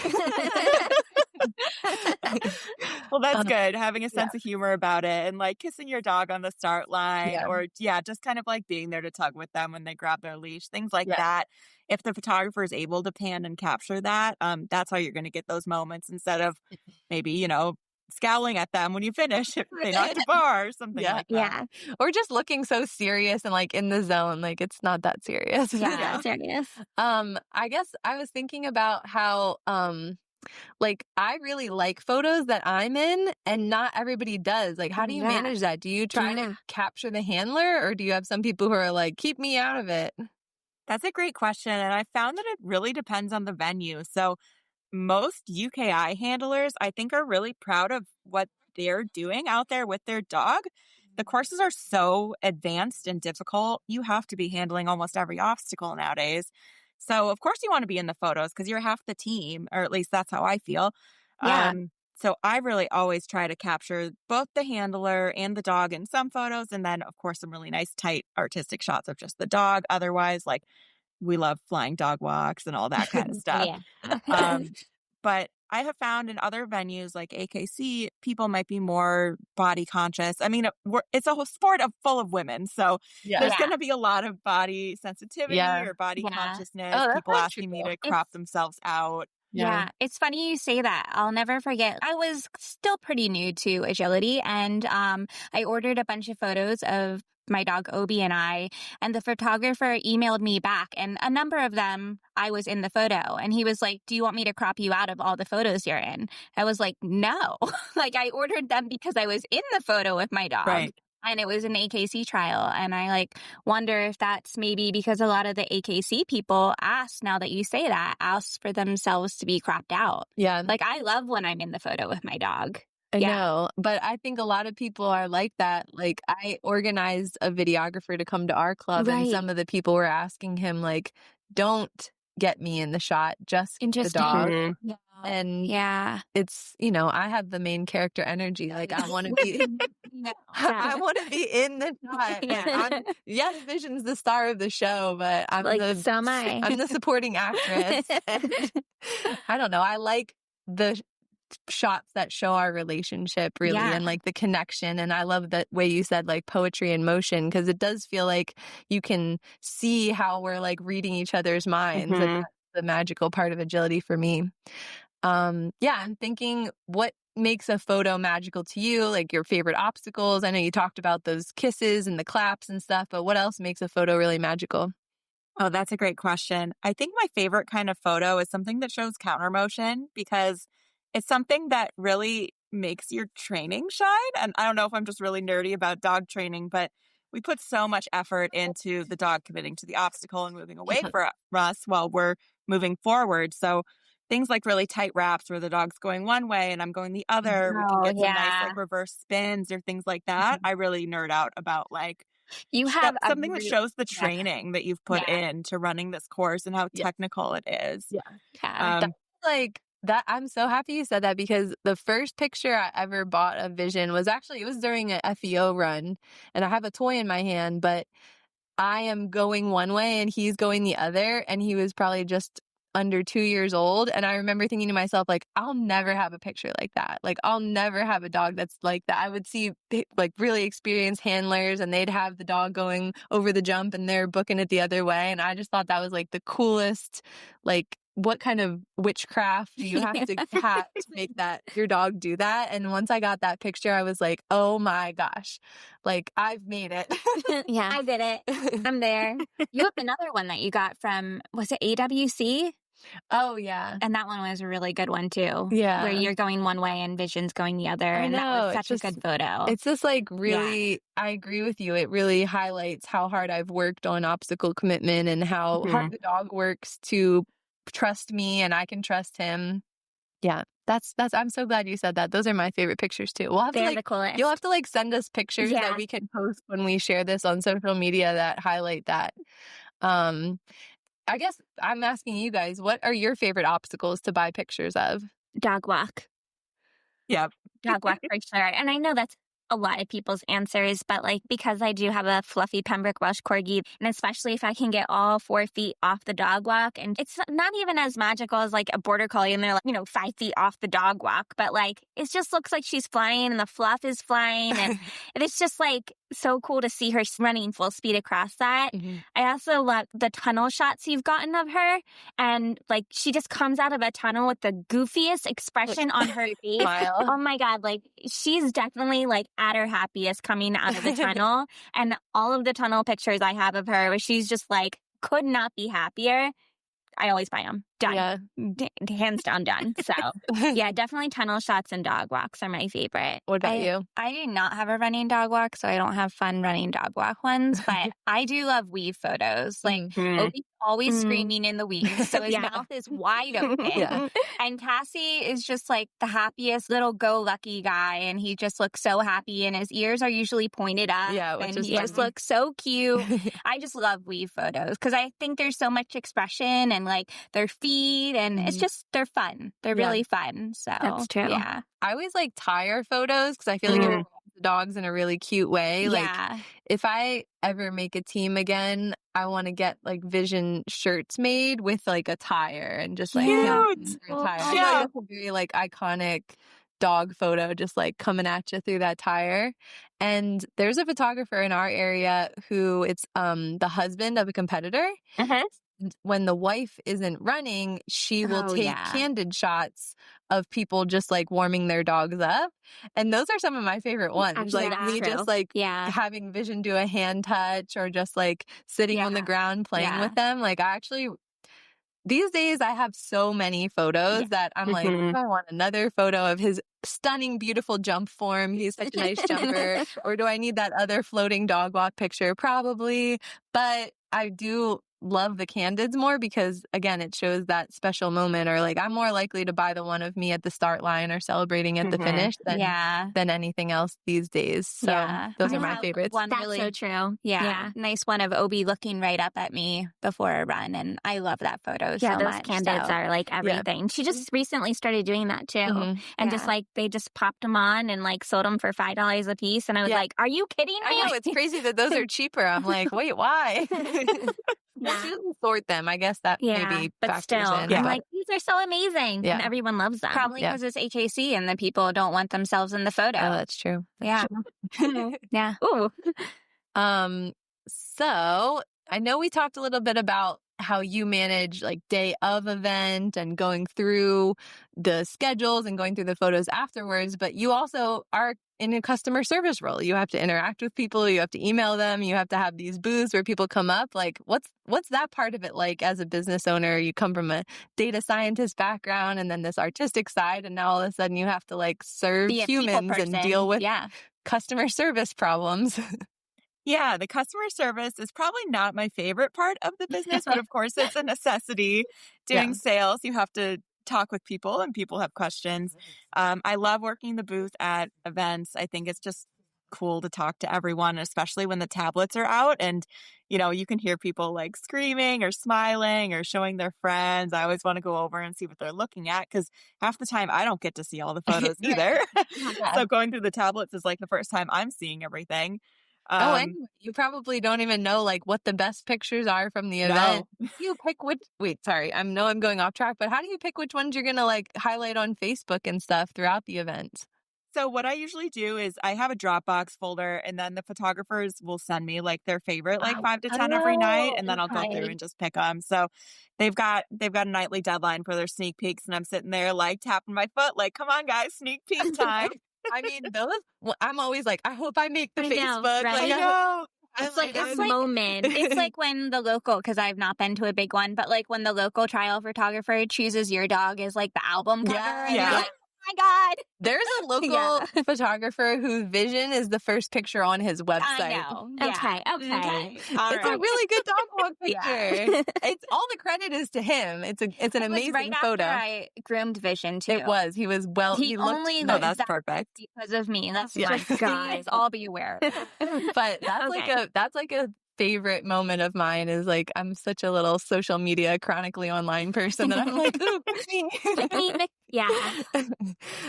Well, that's good. Having a sense of humor about it, and kissing your dog on the start line, or just kind of being there to tug with them when they grab their leash, things like that. If the photographer is able to pan and capture that, that's how you're going to get those moments, instead of maybe, scowling at them when you finish if they knocked a bar or something like that. Yeah. Or just looking so serious and in the zone, it's not that serious. Yeah, serious. I guess I was thinking about how I really like photos that I'm in and not everybody does. How do you manage that? Do you try to capture the handler, or do you have some people who are keep me out of it? That's a great question. And I found that it really depends on the venue. So most UKI handlers, I think, are really proud of what they're doing out there with their dog. The courses are so advanced and difficult. You have to be handling almost every obstacle nowadays. So, of course, you want to be in the photos because you're half the team, or at least that's how I feel. Yeah. So I really always try to capture both the handler and the dog in some photos. And then, of course, some really nice, tight, artistic shots of just the dog. Otherwise, we love flying dog walks and all that kind of stuff. But I have found in other venues like AKC, people might be more body conscious. I mean, it's a whole sport full of women. So there's going to be a lot of body sensitivity or body consciousness. People asking me to crop themselves out. Yeah, it's funny you say that. I'll never forget. I was still pretty new to agility, and I ordered a bunch of photos of my dog Obi and I, and the photographer emailed me back, and a number of them I was in the photo, and he was like, do you want me to crop you out of all the photos you're in? I was like, no. Like, I ordered them because I was in the photo with my dog. Right. And it was an AKC trial. And I like wonder if that's maybe because a lot of the AKC people now that you say that, ask for themselves to be cropped out. Yeah. Like, I love when I'm in the photo with my dog. I know, but I think a lot of people are like that. Like, I organized a videographer to come to our club, and some of the people were asking him, like, don't get me in the shot, just the dog. Mm-hmm. Yeah. And it's, you know, I have the main character energy. Like, I want to be, I want to be in the shot. Yes, Vision's the star of the show, but I'm like, so am I. I'm the supporting actress. And I don't know. I like the shots that show our relationship really and like the connection. And I love the way you said like poetry in motion, because it does feel like you can see how we're like reading each other's minds. Mm-hmm. And that's the magical part of agility for me. I'm thinking, what makes a photo magical to you? Like your favorite obstacles? I know you talked about those kisses and the claps and stuff, but what else makes a photo really magical? Oh, that's a great question. I think my favorite kind of photo is something that shows counter motion, because it's something that really makes your training shine. And I don't know if I'm just really nerdy about dog training, but we put so much effort into the dog committing to the obstacle and moving away from us while we're moving forward. So things like really tight wraps where the dog's going one way and I'm going the other. We can get some nice like reverse spins or things like that. I really nerd out about like you have something that shows the training that you've put into running this course and how technical it is. That's like that. I'm so happy you said that, because the first picture I ever bought of Vision was actually, it was during an FEO run, and I have a toy in my hand, but I am going one way and he's going the other, and he was probably just under 2 years old. And I remember thinking to myself, like, I'll never have a picture like that. Like, I'll never have a dog that's like that. I would see like really experienced handlers and they'd have the dog going over the jump and they're booking it the other way. And I just thought that was like the coolest, like, what kind of witchcraft do you have to make that your dog do that? And once I got that picture, I was like, oh my gosh, like I've made it. I did it. I'm there. You have another one that you got from, was it AWC? Oh, yeah. And that one was a really good one, too. Yeah. Where you're going one way and Vision's going the other. And that was such a good photo. It's just like really, I agree with you. It really highlights how hard I've worked on obstacle commitment and how hard the dog works to trust me and I can trust him. Yeah. I'm so glad you said that. Those are my favorite pictures, too. We'll have They're to the coolest. You'll have to like send us pictures that we can post when we share this on social media that highlight that. I guess I'm asking you guys, what are your favorite obstacles to buy pictures of? Dog walk. Yep. Dog walk for sure. And I know that's a lot of people's answers, but like, because I do have a fluffy Pembroke Welsh Corgi, and especially if I can get all 4 feet off the dog walk, and it's not even as magical as like a border collie and they're like, 5 feet off the dog walk, but like, it just looks like she's flying and the fluff is flying. And it's just like so cool to see her running full speed across that. I also love the tunnel shots you've gotten of her. And like, she just comes out of a tunnel with the goofiest expression on her face. Oh my God. Like, she's definitely like at her happiest coming out of the tunnel. And all of the tunnel pictures I have of her where she's just like, could not be happier. I always buy them. Done. Yeah. Hands down, done. So, yeah, definitely tunnel shots and dog walks are my favorite. What about you? I do not have a running dog walk, so I don't have fun running dog walk ones, but I do love weave photos. Like, Obi's always screaming in the weave, so his mouth is wide open. And Cassie is just like the happiest little go-lucky guy, and he just looks so happy, and his ears are usually pointed up, and he just looks so cute. I just love weave photos because I think there's so much expression and like their feet, and it's just, they're fun. They're really fun. So that's true. Yeah. I always like tire photos because I feel like it represents the dogs in a really cute way. Like if I ever make a team again, I want to get like Vision shirts made with like a tire and just like a tire. I know that's a very like iconic dog photo just like coming at you through that tire. And there's a photographer in our area who it's the husband of a competitor. when the wife isn't running, she will take candid shots of people just like warming their dogs up. And those are some of my favorite ones. Actually, like me just like having Vision do a hand touch or just like sitting on the ground playing with them. Like I actually, these days I have so many photos that I'm like, I want another photo of his stunning, beautiful jump form. He's such a nice jumper. Or do I need that other floating dog walk picture? Probably. But I do love the candids more because, again, it shows that special moment. Or like I'm more likely to buy the one of me at the start line or celebrating at the finish than anything else these days. So those are my favorites. That's so true. Yeah. Nice one of Obi looking right up at me before a run. And I love that photo so much. Yeah, those candids are like everything. She just recently started doing that too. And just like, they just popped them on and like sold them for $5 a piece. And I was like, are you kidding me? I know, it's crazy that those are cheaper. I'm like, wait, why? Well, she doesn't sort them. I guess that maybe but still, in. I'm like, these are so amazing. And everyone loves them. Probably because it's HAC and the people don't want themselves in the photo. Oh, that's true. Yeah. Yeah. Ooh. So I know we talked a little bit about how you manage like day of event and going through the schedules and going through the photos afterwards, but you also are in a customer service role. You have to interact with people, you have to email them, you have to have these booths where people come up. Like what's that part of it like as a business owner? You come from a data scientist background and then this artistic side, and now all of a sudden you have to like serve humans and deal with customer service problems. Yeah, the customer service is probably not my favorite part of the business, but of course it's a necessity. Doing sales, you have to talk with people and people have questions. I love working the booth at events. I think it's just cool to talk to everyone, especially when the tablets are out and, you know, you can hear people like screaming or smiling or showing their friends. I always want to go over and see what they're looking at because half the time I don't get to see all the photos either. So going through the tablets is like the first time I'm seeing everything. And you probably don't even know like what the best pictures are from the event. You pick I know I'm going off track, but how do you pick which ones you're going to like highlight on Facebook and stuff throughout the event? So what I usually do is I have a Dropbox folder and then the photographers will send me like their favorite, like 5 to 10 every night. And then I'll go through and just pick them. So they've got a nightly deadline for their sneak peeks and I'm sitting there like tapping my foot, like, come on guys, sneak peek time. I mean, I'm always like, I hope I make the Facebook. Right? Like, no. It's like this moment. It's like when the local, because I've not been to a big one, but like when the local trial photographer chooses your dog as like the album cover. And you're like, oh my God. There's a local photographer whose Vision is the first picture on his website. I know. Okay. It's a really good dog walk picture. It's all the credit is to him. It's an amazing right photo. After I groomed Vision too. It was. He was well. He only looked, that's perfect because of me. That's just guys. All be aware. But that's like a favorite moment of mine is like I'm such a little social media chronically online person that I'm like, ooh, yeah.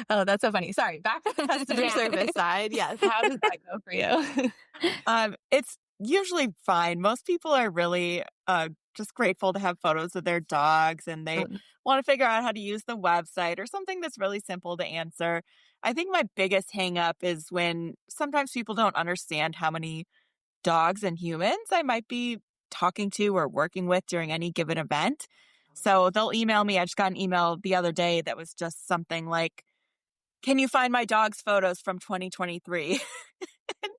Oh, that's so funny. Sorry, back to the customer service side. Yes, how does that go for you? It's usually fine. Most people are really just grateful to have photos of their dogs and they want to figure out how to use the website or something that's really simple to answer. I think my biggest hang up is when sometimes people don't understand how many dogs and humans I might be talking to or working with during any given event. So they'll email me. I just got an email the other day that was just something like, can you find my dog's photos from 2023?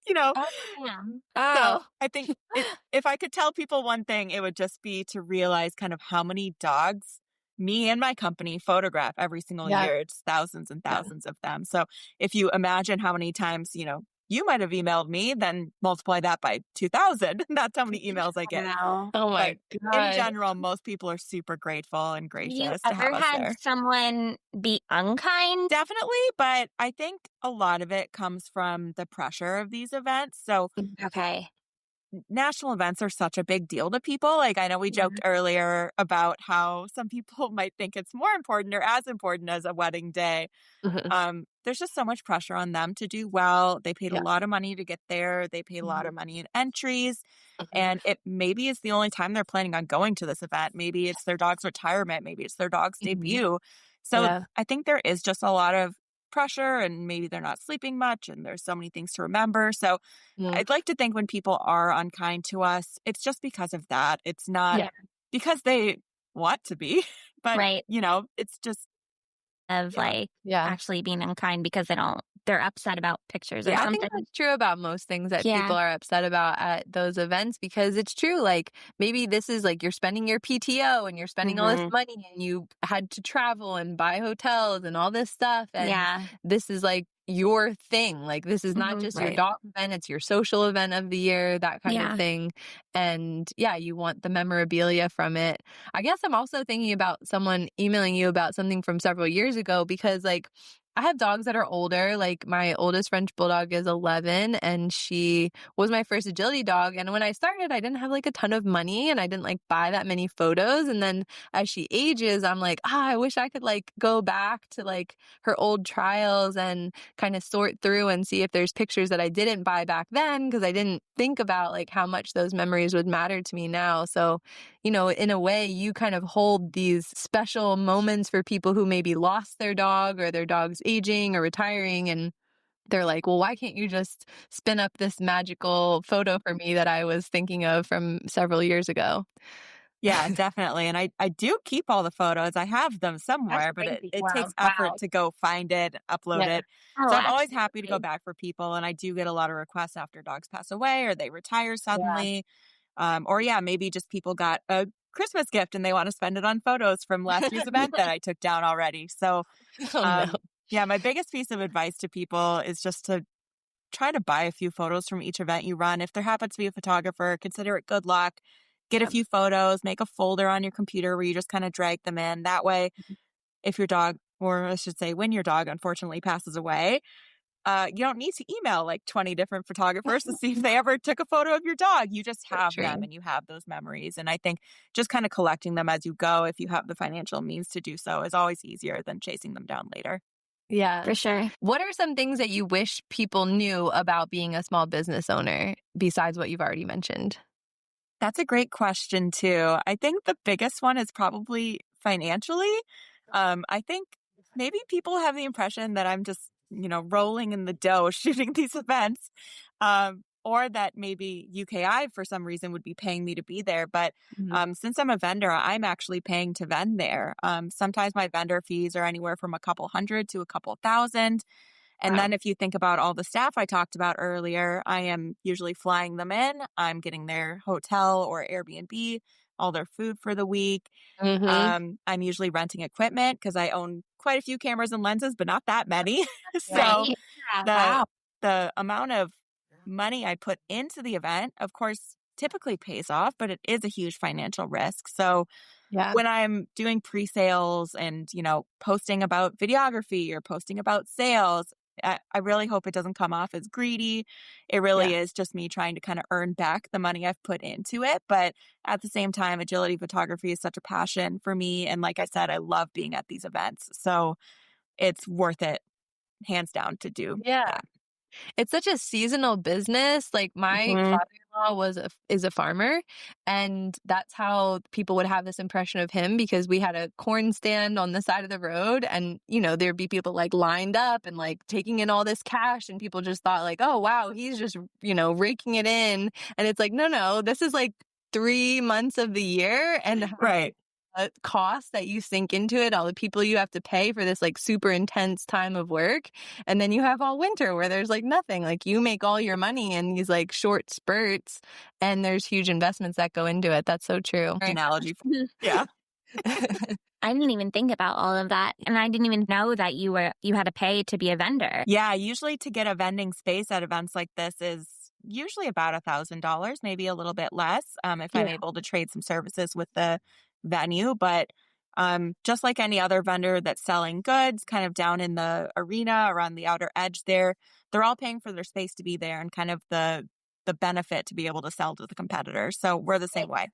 You know, so I think if I could tell people one thing, it would just be to realize kind of how many dogs me and my company photograph every single year. It's thousands and thousands of them. So if you imagine how many times, you know, you might have emailed me, then multiply that by 2,000. That's how many emails I get. Wow. Oh my God. In general, most people are super grateful and gracious You to have ever us had there. someone be unkind? Definitely, but I think a lot of it comes from the pressure of these events. So national events are such a big deal to people. Like I know we joked earlier about how some people might think it's more important or as important as a wedding day. There's just so much pressure on them to do well. They paid a lot of money to get there. They paid a lot of money in entries. And it maybe is the only time they're planning on going to this event. Maybe it's their dog's retirement. Maybe it's their dog's debut. So I think there is just a lot of pressure and maybe they're not sleeping much and there's so many things to remember. So I'd like to think when people are unkind to us, it's just because of that. It's not because they want to be, but right. it's just actually being unkind because they're upset about pictures or I something. think that's true about most things that Yeah. people are upset about at those events, because it's true. Like, maybe this is like you're spending your PTO and you're spending all this money and you had to travel and buy hotels and all this stuff. And this is like your thing. Like, this is not just your dog event, it's your social event of the year, that kind of thing. And you want the memorabilia from it. I guess I'm also thinking about someone emailing you about something from several years ago, because like, I have dogs that are older. Like, my oldest French bulldog is 11, and she was my first agility dog. And when I started, I didn't have like a ton of money, and I didn't like buy that many photos. And then as she ages, I'm like, I wish I could like go back to like her old trials and kind of sort through and see if there's pictures that I didn't buy back then, because I didn't think about like how much those memories would matter to me now. So, in a way, you kind of hold these special moments for people who maybe lost their dog, or their dog's aging or retiring, and they're like, well, why can't you just spin up this magical photo for me that I was thinking of from several years ago? Yeah, definitely. And I do keep all the photos. I have them somewhere, but it takes effort to go find it, upload it. Oh, So I'm always happy to go back for people. And I do get a lot of requests after dogs pass away or they retire suddenly. Or maybe just people got a Christmas gift and they want to spend it on photos from last year's event that I took down already. So my biggest piece of advice to people is just to try to buy a few photos from each event you run. If there happens to be a photographer, consider it good luck. Get a few photos, make a folder on your computer where you just kind of drag them in. That way, if your dog, or I should say when your dog unfortunately passes away, you don't need to email like 20 different photographers to see if they ever took a photo of your dog. You just have them and you have those memories. And I think just kind of collecting them as you go, if you have the financial means to do so, is always easier than chasing them down later. Yeah, for sure. What are some things that you wish people knew about being a small business owner besides what you've already mentioned? That's a great question, too. I think the biggest one is probably financially. I think maybe people have the impression that I'm just, rolling in the dough shooting these events, or that maybe UKI for some reason would be paying me to be there. But since I'm a vendor, I'm actually paying to vend there. Sometimes my vendor fees are anywhere from a couple hundred to a couple thousand. And then if you think about all the staff I talked about earlier, I am usually flying them in. I'm getting their hotel or Airbnb, all their food for the week. I'm usually renting equipment because I own quite a few cameras and lenses, but not that many. So the amount of money I put into the event, of course, typically pays off, but it is a huge financial risk. So when I'm doing pre-sales and, posting about videography or posting about sales, I really hope it doesn't come off as greedy. It really is just me trying to kind of earn back the money I've put into it. But at the same time, agility photography is such a passion for me. And like I said, I love being at these events. So it's worth it, hands down, to do that. It's such a seasonal business. Like, my father-in-law is a farmer, and that's how people would have this impression of him, because we had a corn stand on the side of the road, and there'd be people like lined up and like taking in all this cash, and people just thought like, oh wow, he's just raking it in. And it's like, no, this is like 3 months of the year, and cost that you sink into it, all the people you have to pay for this like super intense time of work. And then you have all winter where there's like nothing. Like, you make all your money in these like short spurts, and there's huge investments that go into it. That's so true. Analogy. Yeah. I didn't even think about all of that. And I didn't even know that you had to pay to be a vendor. Yeah, usually to get a vending space at events like this is usually about $1,000, maybe a little bit less, if I'm able to trade some services with the venue. But just like any other vendor that's selling goods kind of down in the arena around the outer edge there, they're all paying for their space to be there and kind of the benefit to be able to sell to the competitors. So we're the same way.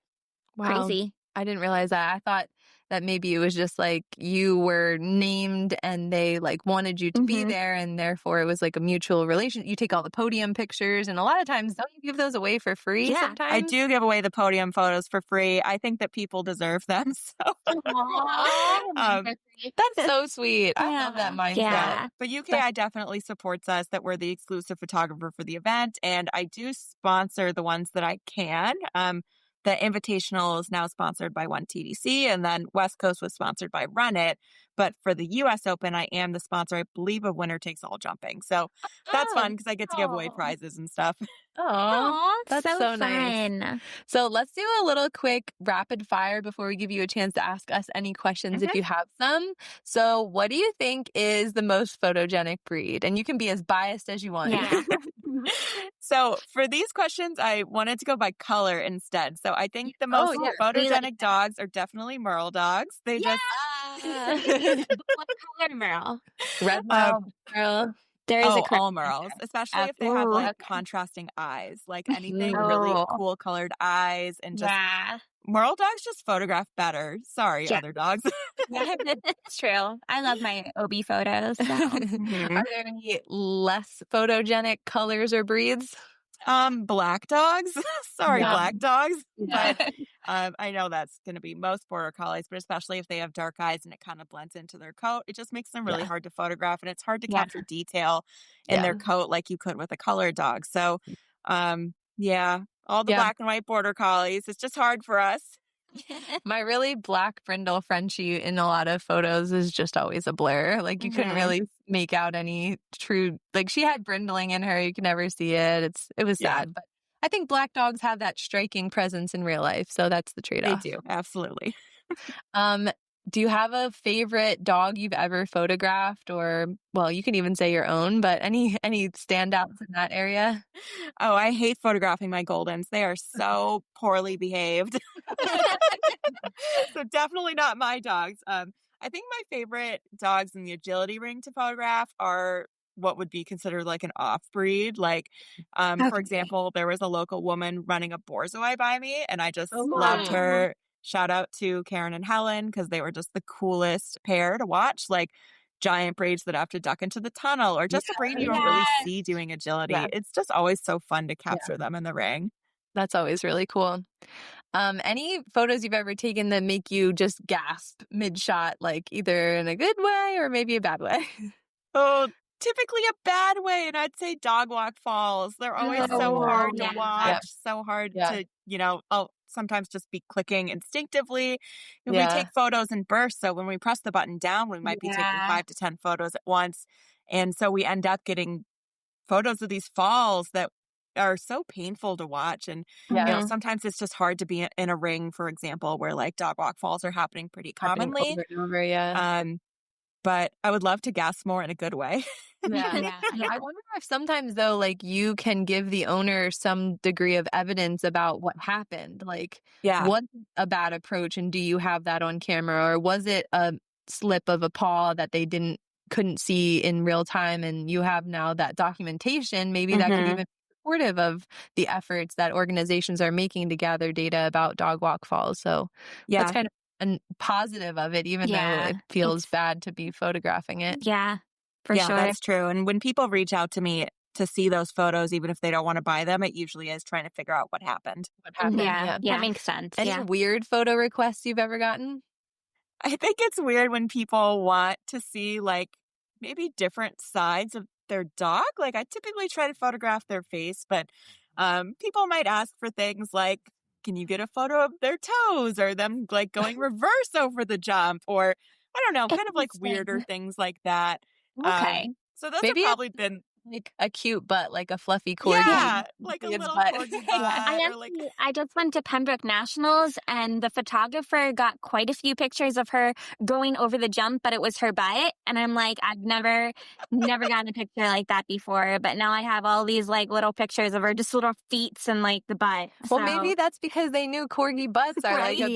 Wow. Crazy. I didn't realize that. I thought that maybe it was just like you were named and they like wanted you to be there, and therefore it was like a mutual relation. You take all the podium pictures, and a lot of times, don't you give those away for free sometimes? I do give away the podium photos for free. I think that people deserve them. So that's so sweet. I love that mindset. Yeah. But UKI definitely supports us, that we're the exclusive photographer for the event, and I do sponsor the ones that I can. the Invitational is now sponsored by One TDC, and then West Coast was sponsored by Run It. But for the U.S. Open, I am the sponsor, I believe, of Winner Takes All Jumping. So that's fun because I get to give away prizes and stuff. Oh, that's so fun. Nice. So let's do a little quick rapid fire before we give you a chance to ask us any questions if you have some. So what do you think is the most photogenic breed? And you can be as biased as you want. Yeah. So for these questions, I wanted to go by color instead. So I think the most photogenic dogs are definitely Merle dogs. They just... What color Merle? Red Merle, Merle. There is all Merles, especially if they have like contrasting eyes, like anything really cool colored eyes, and just Merle dogs just photograph better. Sorry, other dogs. It's true. I love my OB photos. So. Are there any less photogenic colors or breeds? Black dogs. Sorry, black dogs. But I know that's going to be most border collies, but especially if they have dark eyes and it kind of blends into their coat, it just makes them really hard to photograph, and it's hard to capture detail in their coat like you could with a colored dog. So, all the black and white border collies, it's just hard for us. My really black brindle Frenchie in a lot of photos is just always a blur. Like you couldn't really make out any true, like she had brindling in her. You could never see it. It was sad, but I think black dogs have that striking presence in real life. So that's the trade-off. They do. Absolutely. Do you have a favorite dog you've ever photographed, or, well, you can even say your own, but any standouts in that area? Oh, I hate photographing my Goldens. They are so poorly behaved. So definitely not my dogs. I think my favorite dogs in the agility ring to photograph are what would be considered like an off-breed. Like, for example, there was a local woman running a Borzoi by me, and I just loved her. Shout out to Karen and Helen, because they were just the coolest pair to watch. Like giant braids that have to duck into the tunnel, or just a braid you don't really see doing agility. Yeah. It's just always so fun to capture them in the ring. That's always really cool. Any photos you've ever taken that make you just gasp mid-shot, like either in a good way or maybe a bad way? Oh, typically a bad way, and I'd say dog walk falls. They're always so hard to watch, so hard to, I'll sometimes just be clicking instinctively. And we take photos in bursts, so when we press the button down, we might be taking 5 to 10 photos at once. And so we end up getting photos of these falls that are so painful to watch. And sometimes it's just hard to be in a ring, for example, where like dog walk falls are happening pretty commonly. Over and over, but I would love to gasp more in a good way. I wonder if sometimes, though, like you can give the owner some degree of evidence about what happened. Like, was it a bad approach, and do you have that on camera, or was it a slip of a paw that they couldn't see in real time, and you have now that documentation? Maybe that could even be supportive of the efforts that organizations are making to gather data about dog walk falls. So that's kind of a positive of it, even though it feels bad to be photographing it. Yeah, for sure. That's true. And when people reach out to me to see those photos, even if they don't want to buy them, it usually is trying to figure out what happened. Yeah, that makes sense. Any weird photo requests you've ever gotten? I think it's weird when people want to see like maybe different sides of their dog. Like I typically try to photograph their face, but people might ask for things like, can you get a photo of their toes, or them like going reverse over the jump, or I don't know, kind of like weirder things like that. Okay. So those have probably been like a cute butt, like a fluffy corgi. Yeah, like a little corgi butt. I just went to Pembroke Nationals, and the photographer got quite a few pictures of her going over the jump, but it was her butt. And I'm like, I've never gotten a picture like that before. But now I have all these like little pictures of her, just little feet and like the butt. Well, maybe that's because they knew corgi butts are like a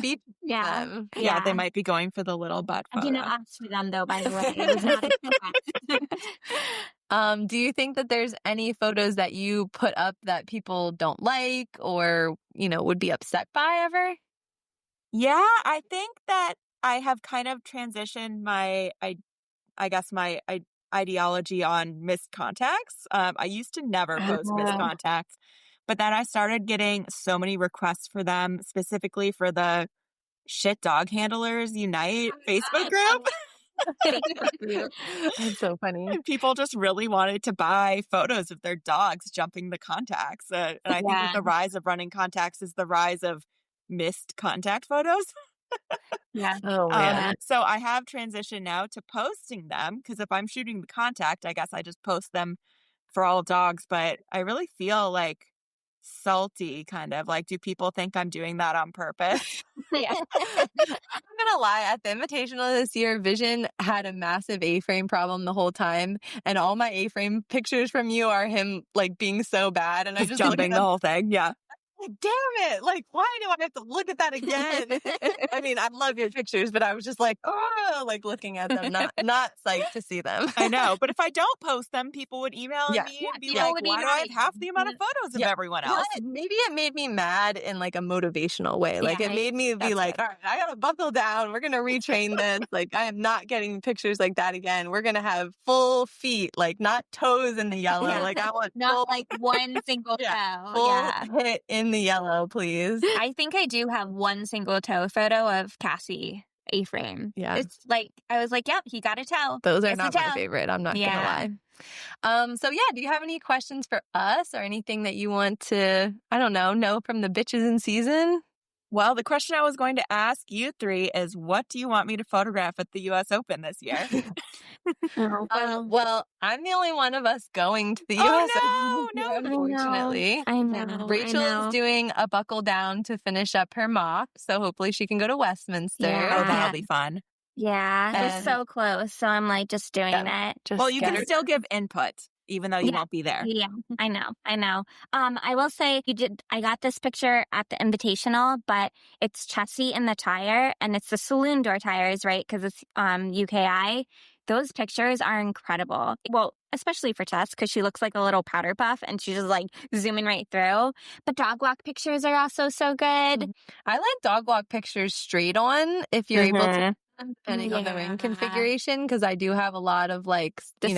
big feature. Yeah, they might be going for the little butt photo. I didn't ask for them though, by the way. It was not do you think that there's any photos that you put up that people don't like, or, would be upset by ever? Yeah, I think that I have kind of transitioned my ideology on missed contacts. I used to never post missed contacts, but then I started getting so many requests for them, specifically for the Shit Dog Handlers Unite Facebook group. That's so funny. And people just really wanted to buy photos of their dogs jumping the contacts. And I think with the rise of running contacts is the rise of missed contact photos. Yeah. Oh, yeah. So I have transitioned now to posting them because if I'm shooting the contact, I guess I just post them for all dogs. But I really feel like salty, kind of like, do people think I'm doing that on purpose? Yeah. I'm gonna lie, at the Invitational this year, Vision had a massive A-frame problem the whole time, and all my A-frame pictures from you are him like being so bad, and I just jumping the whole thing. Yeah. like, damn it! Like, why do I have to look at that again? I mean, I love your pictures, but I was just like, oh, like looking at them, not psyched to see them. I know, but if I don't post them, people would email me and be like, why do I have half the amount of photos of everyone else? Maybe it made me mad in like a motivational way. Like it made me be like, all right, I gotta buckle down. We're gonna retrain this. Like I am not getting pictures like that again. We're gonna have full feet, like not toes in the yellow. Like I want not full, like one single toe. full hit in the yellow, please. I think I do have one single toe photo of Cassie A-frame. Yeah. It's like, I was like, yep, he got a toe. Those are It's a not my toe. favorite. I'm not gonna lie. So yeah, do you have any questions for us or anything that you want to, I don't know from the bitches in season? Well, the question I was going to ask you three is, what do you want me to photograph at the U.S. Open this year? Well, I'm the only one of us going to the U.S. Open, unfortunately. I know. Rachel is doing a buckle down to finish up her mock, so hopefully she can go to Westminster. Yeah. Oh, that'll be fun. Yeah, it's so close. So I'm like just doing it. Well, you can still give input, even though you won't be there. Yeah, I know. I will say I got this picture at the Invitational, but it's Chessie in the tire and it's the saloon door tires, right? Because it's UKI. Those pictures are incredible. Well, especially for Tess, because she looks like a little powder puff and she's just like zooming right through. But dog walk pictures are also so good. I like dog walk pictures straight on if you're able to. Depending on the ring configuration, because I do have a lot of like, the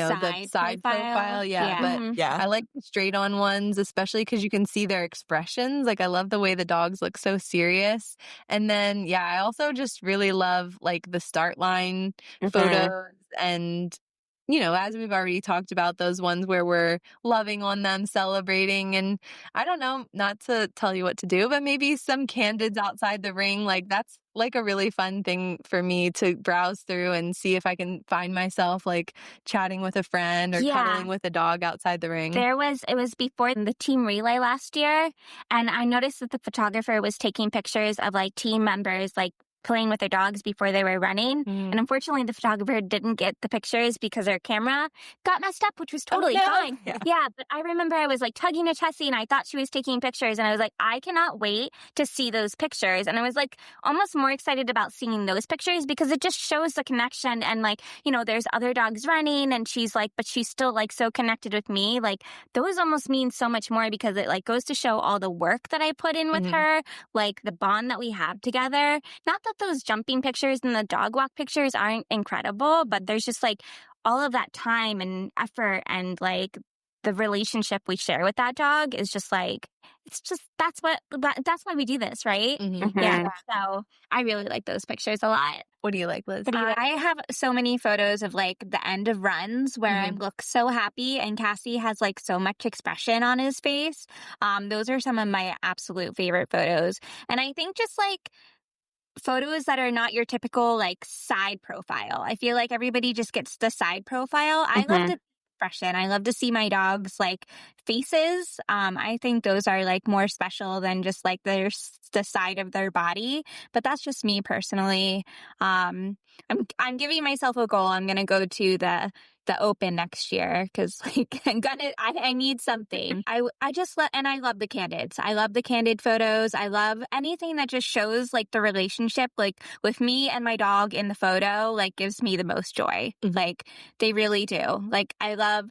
side profile. But I like the straight on ones, especially because you can see their expressions. Like I love the way the dogs look so serious. And then, I also just really love like the start line photos and, as we've already talked about, those ones where we're loving on them, celebrating. And I don't know, not to tell you what to do, but maybe some candids outside the ring. Like that's like a really fun thing for me to browse through and see if I can find myself like chatting with a friend or cuddling with a dog outside the ring. It was before the team relay last year. And I noticed that the photographer was taking pictures of like team members, like playing with their dogs before they were running. And unfortunately, the photographer didn't get the pictures because her camera got messed up, which was totally fine. Yeah, but I remember I was like tugging at Chessie and I thought she was taking pictures and I was like, I cannot wait to see those pictures. And I was like almost more excited about seeing those pictures because it just shows the connection and like, there's other dogs running and she's like, but she's still like so connected with me. Like those almost mean so much more because it like goes to show all the work that I put in with her, like the bond that we have together. Not that those jumping pictures and the dog walk pictures aren't incredible, but there's just like all of that time and effort and like the relationship we share with that dog is just like, it's just, that's why we do this, right? Yeah. So I really like those pictures a lot. What do you like, Liz? I have so many photos of like the end of runs where I look so happy and Cassie has like so much expression on his face. Those are some of my absolute favorite photos. And I think just like photos that are not your typical like side profile. I feel like everybody just gets the side profile. I love the expression. I love to see my dogs like faces. I think those are like more special than just like the side of their body. But that's just me personally. I'm giving myself a goal. I'm gonna go to the Open next year because like I need something. I love the candids. I love the candid photos. I love anything that just shows like the relationship like with me and my dog in the photo like gives me the most joy. Like they really do. Like I love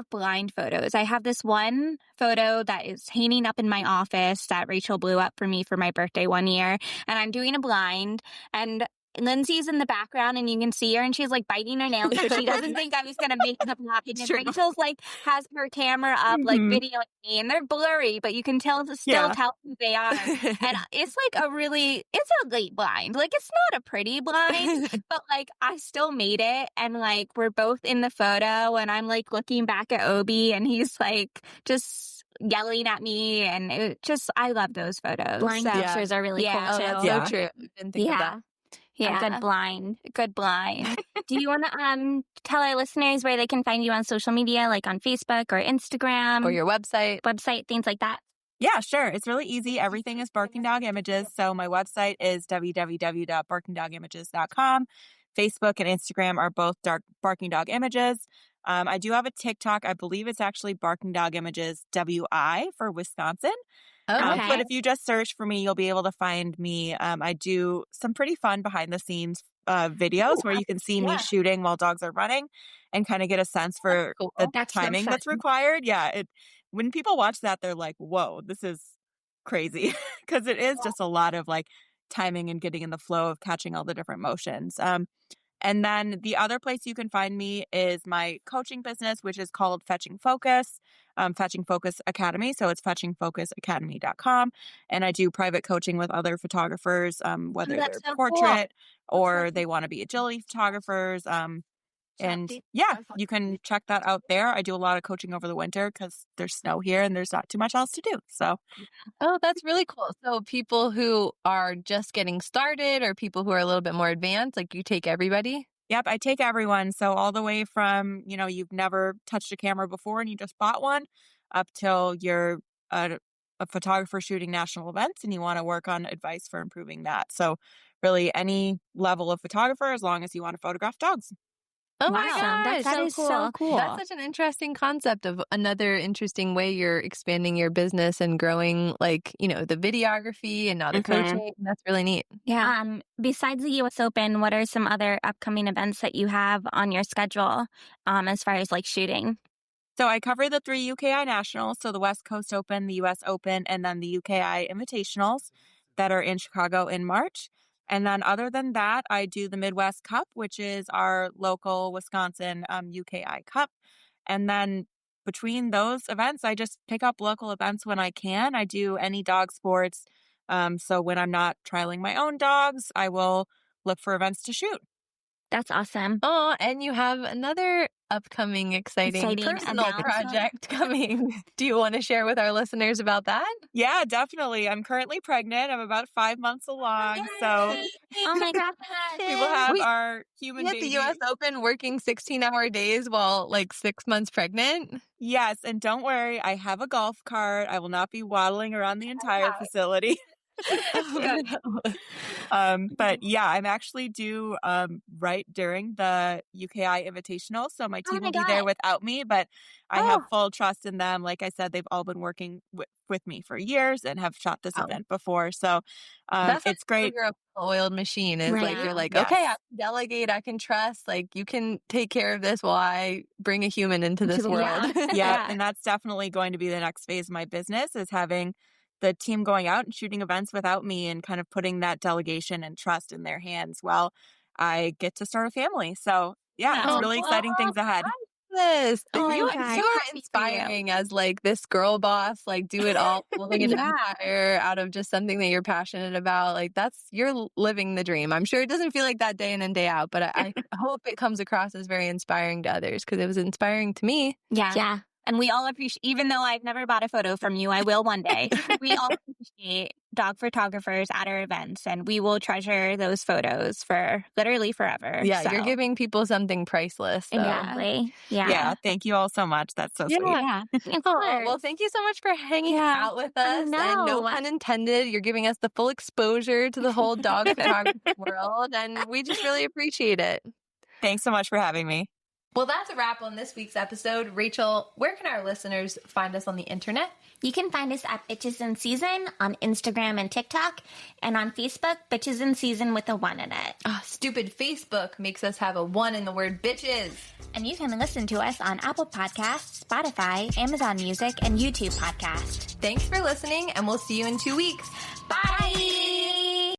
blind photos. I have this one photo that is hanging up in my office that Rachel blew up for me for my birthday one year and I'm doing a blind and Lindsay's in the background and you can see her and she's like biting her nails so she doesn't think I was going to make up nothing. And Rachel's like has her camera up, like videoing me, and they're blurry, but you can still tell who they are. And it's like it's a late blind. Like, it's not a pretty blind, but like I still made it. And like we're both in the photo and I'm like looking back at Obi and he's like just yelling at me, and I love those photos. Blind pictures are really cool too. That's so true. I didn't think of that. Yeah, good blind. Do you want to tell our listeners where they can find you on social media, like on Facebook or Instagram? Or your website, things like that? Yeah, sure. It's really easy. Everything is Barking Dog Images. So my website is www.barkingdogimages.com. Facebook and Instagram are both Barking Dog Images. I do have a TikTok. I believe it's actually Barking Dog Images WI for Wisconsin. Okay. But if you just search for me, you'll be able to find me. I do some pretty fun behind the scenes videos where you can see me shooting while dogs are running and kind of get a sense for the timing that's required. Yeah. When people watch that, they're like, whoa, this is crazy. Because it is just a lot of like timing and getting in the flow of catching all the different motions. And then the other place you can find me is my coaching business, which is called Fetching Focus, Fetching Focus Academy. So it's fetchingfocusacademy.com. And I do private coaching with other photographers, whether they're portrait or they want to be agility photographers. And yeah, you can check that out there. I do a lot of coaching over the winter because there's snow here and there's not too much else to do. So, oh, that's really cool. So people who are just getting started or people who are a little bit more advanced, like you take everybody? Yep, I take everyone. So all the way from, you've never touched a camera before and you just bought one up till you're a photographer shooting national events and you want to work on advice for improving that. So really any level of photographer as long as you want to photograph dogs. Oh my gosh, that is so cool. That's such an interesting concept of another interesting way you're expanding your business and growing, like, the videography and now the coaching. That's really neat. Yeah. Besides the U.S. Open, what are some other upcoming events that you have on your schedule as far as like shooting? So I cover the 3 UKI Nationals, so the West Coast Open, the U.S. Open, and then the UKI Invitationals that are in Chicago in March. And then other than that, I do the Midwest Cup, which is our local Wisconsin UKI Cup. And then between those events, I just pick up local events when I can. I do any dog sports. So when I'm not trialing my own dogs, I will look for events to shoot. That's awesome. Oh, and you have another upcoming exciting personal project coming. Do you want to share with our listeners about that? Yeah, definitely. I'm currently pregnant. I'm about 5 months along. Yay! So oh my God. We will have our human baby. At the U.S. Open working 16-hour days while like 6 months pregnant? Yes. And don't worry, I have a golf cart. I will not be waddling around the entire facility. But yeah, I'm actually due right during the UKI Invitational, so my team will be there without me, but I have full trust in them. Like I said, they've all been working with me for years and have shot this event before, so it's great. You're a oiled machine is like you're like, okay, I can delegate, I can trust, like you can take care of this while I bring a human into this world. Yeah, and that's definitely going to be the next phase of my business, is having the team going out and shooting events without me and kind of putting that delegation and trust in their hands while I get to start a family. So yeah, it's really exciting things ahead. You are inspiring as like this girl boss, like do it all, pulling an empire out of just something that you're passionate about. Like you're living the dream. I'm sure it doesn't feel like that day in and day out, but I hope it comes across as very inspiring to others because it was inspiring to me. Yeah. And we all appreciate, even though I've never bought a photo from you, I will one day. We all appreciate dog photographers at our events, and we will treasure those photos for literally forever. Yeah, so. You're giving people something priceless. So. Exactly. Yeah. Thank you all so much. That's so sweet. Yeah. Well, thank you so much for hanging out with us. And no pun intended, you're giving us the full exposure to the whole dog photography world, and we just really appreciate it. Thanks so much for having me. Well, that's a wrap on this week's episode. Rachel, where can our listeners find us on the internet? You can find us at Bitches in Season on Instagram and TikTok, and on Facebook, Bitches in Season with a 1 in it. Oh, stupid Facebook makes us have a 1 in the word bitches. And you can listen to us on Apple Podcasts, Spotify, Amazon Music, and YouTube Podcast. Thanks for listening, and we'll see you in 2 weeks. Bye!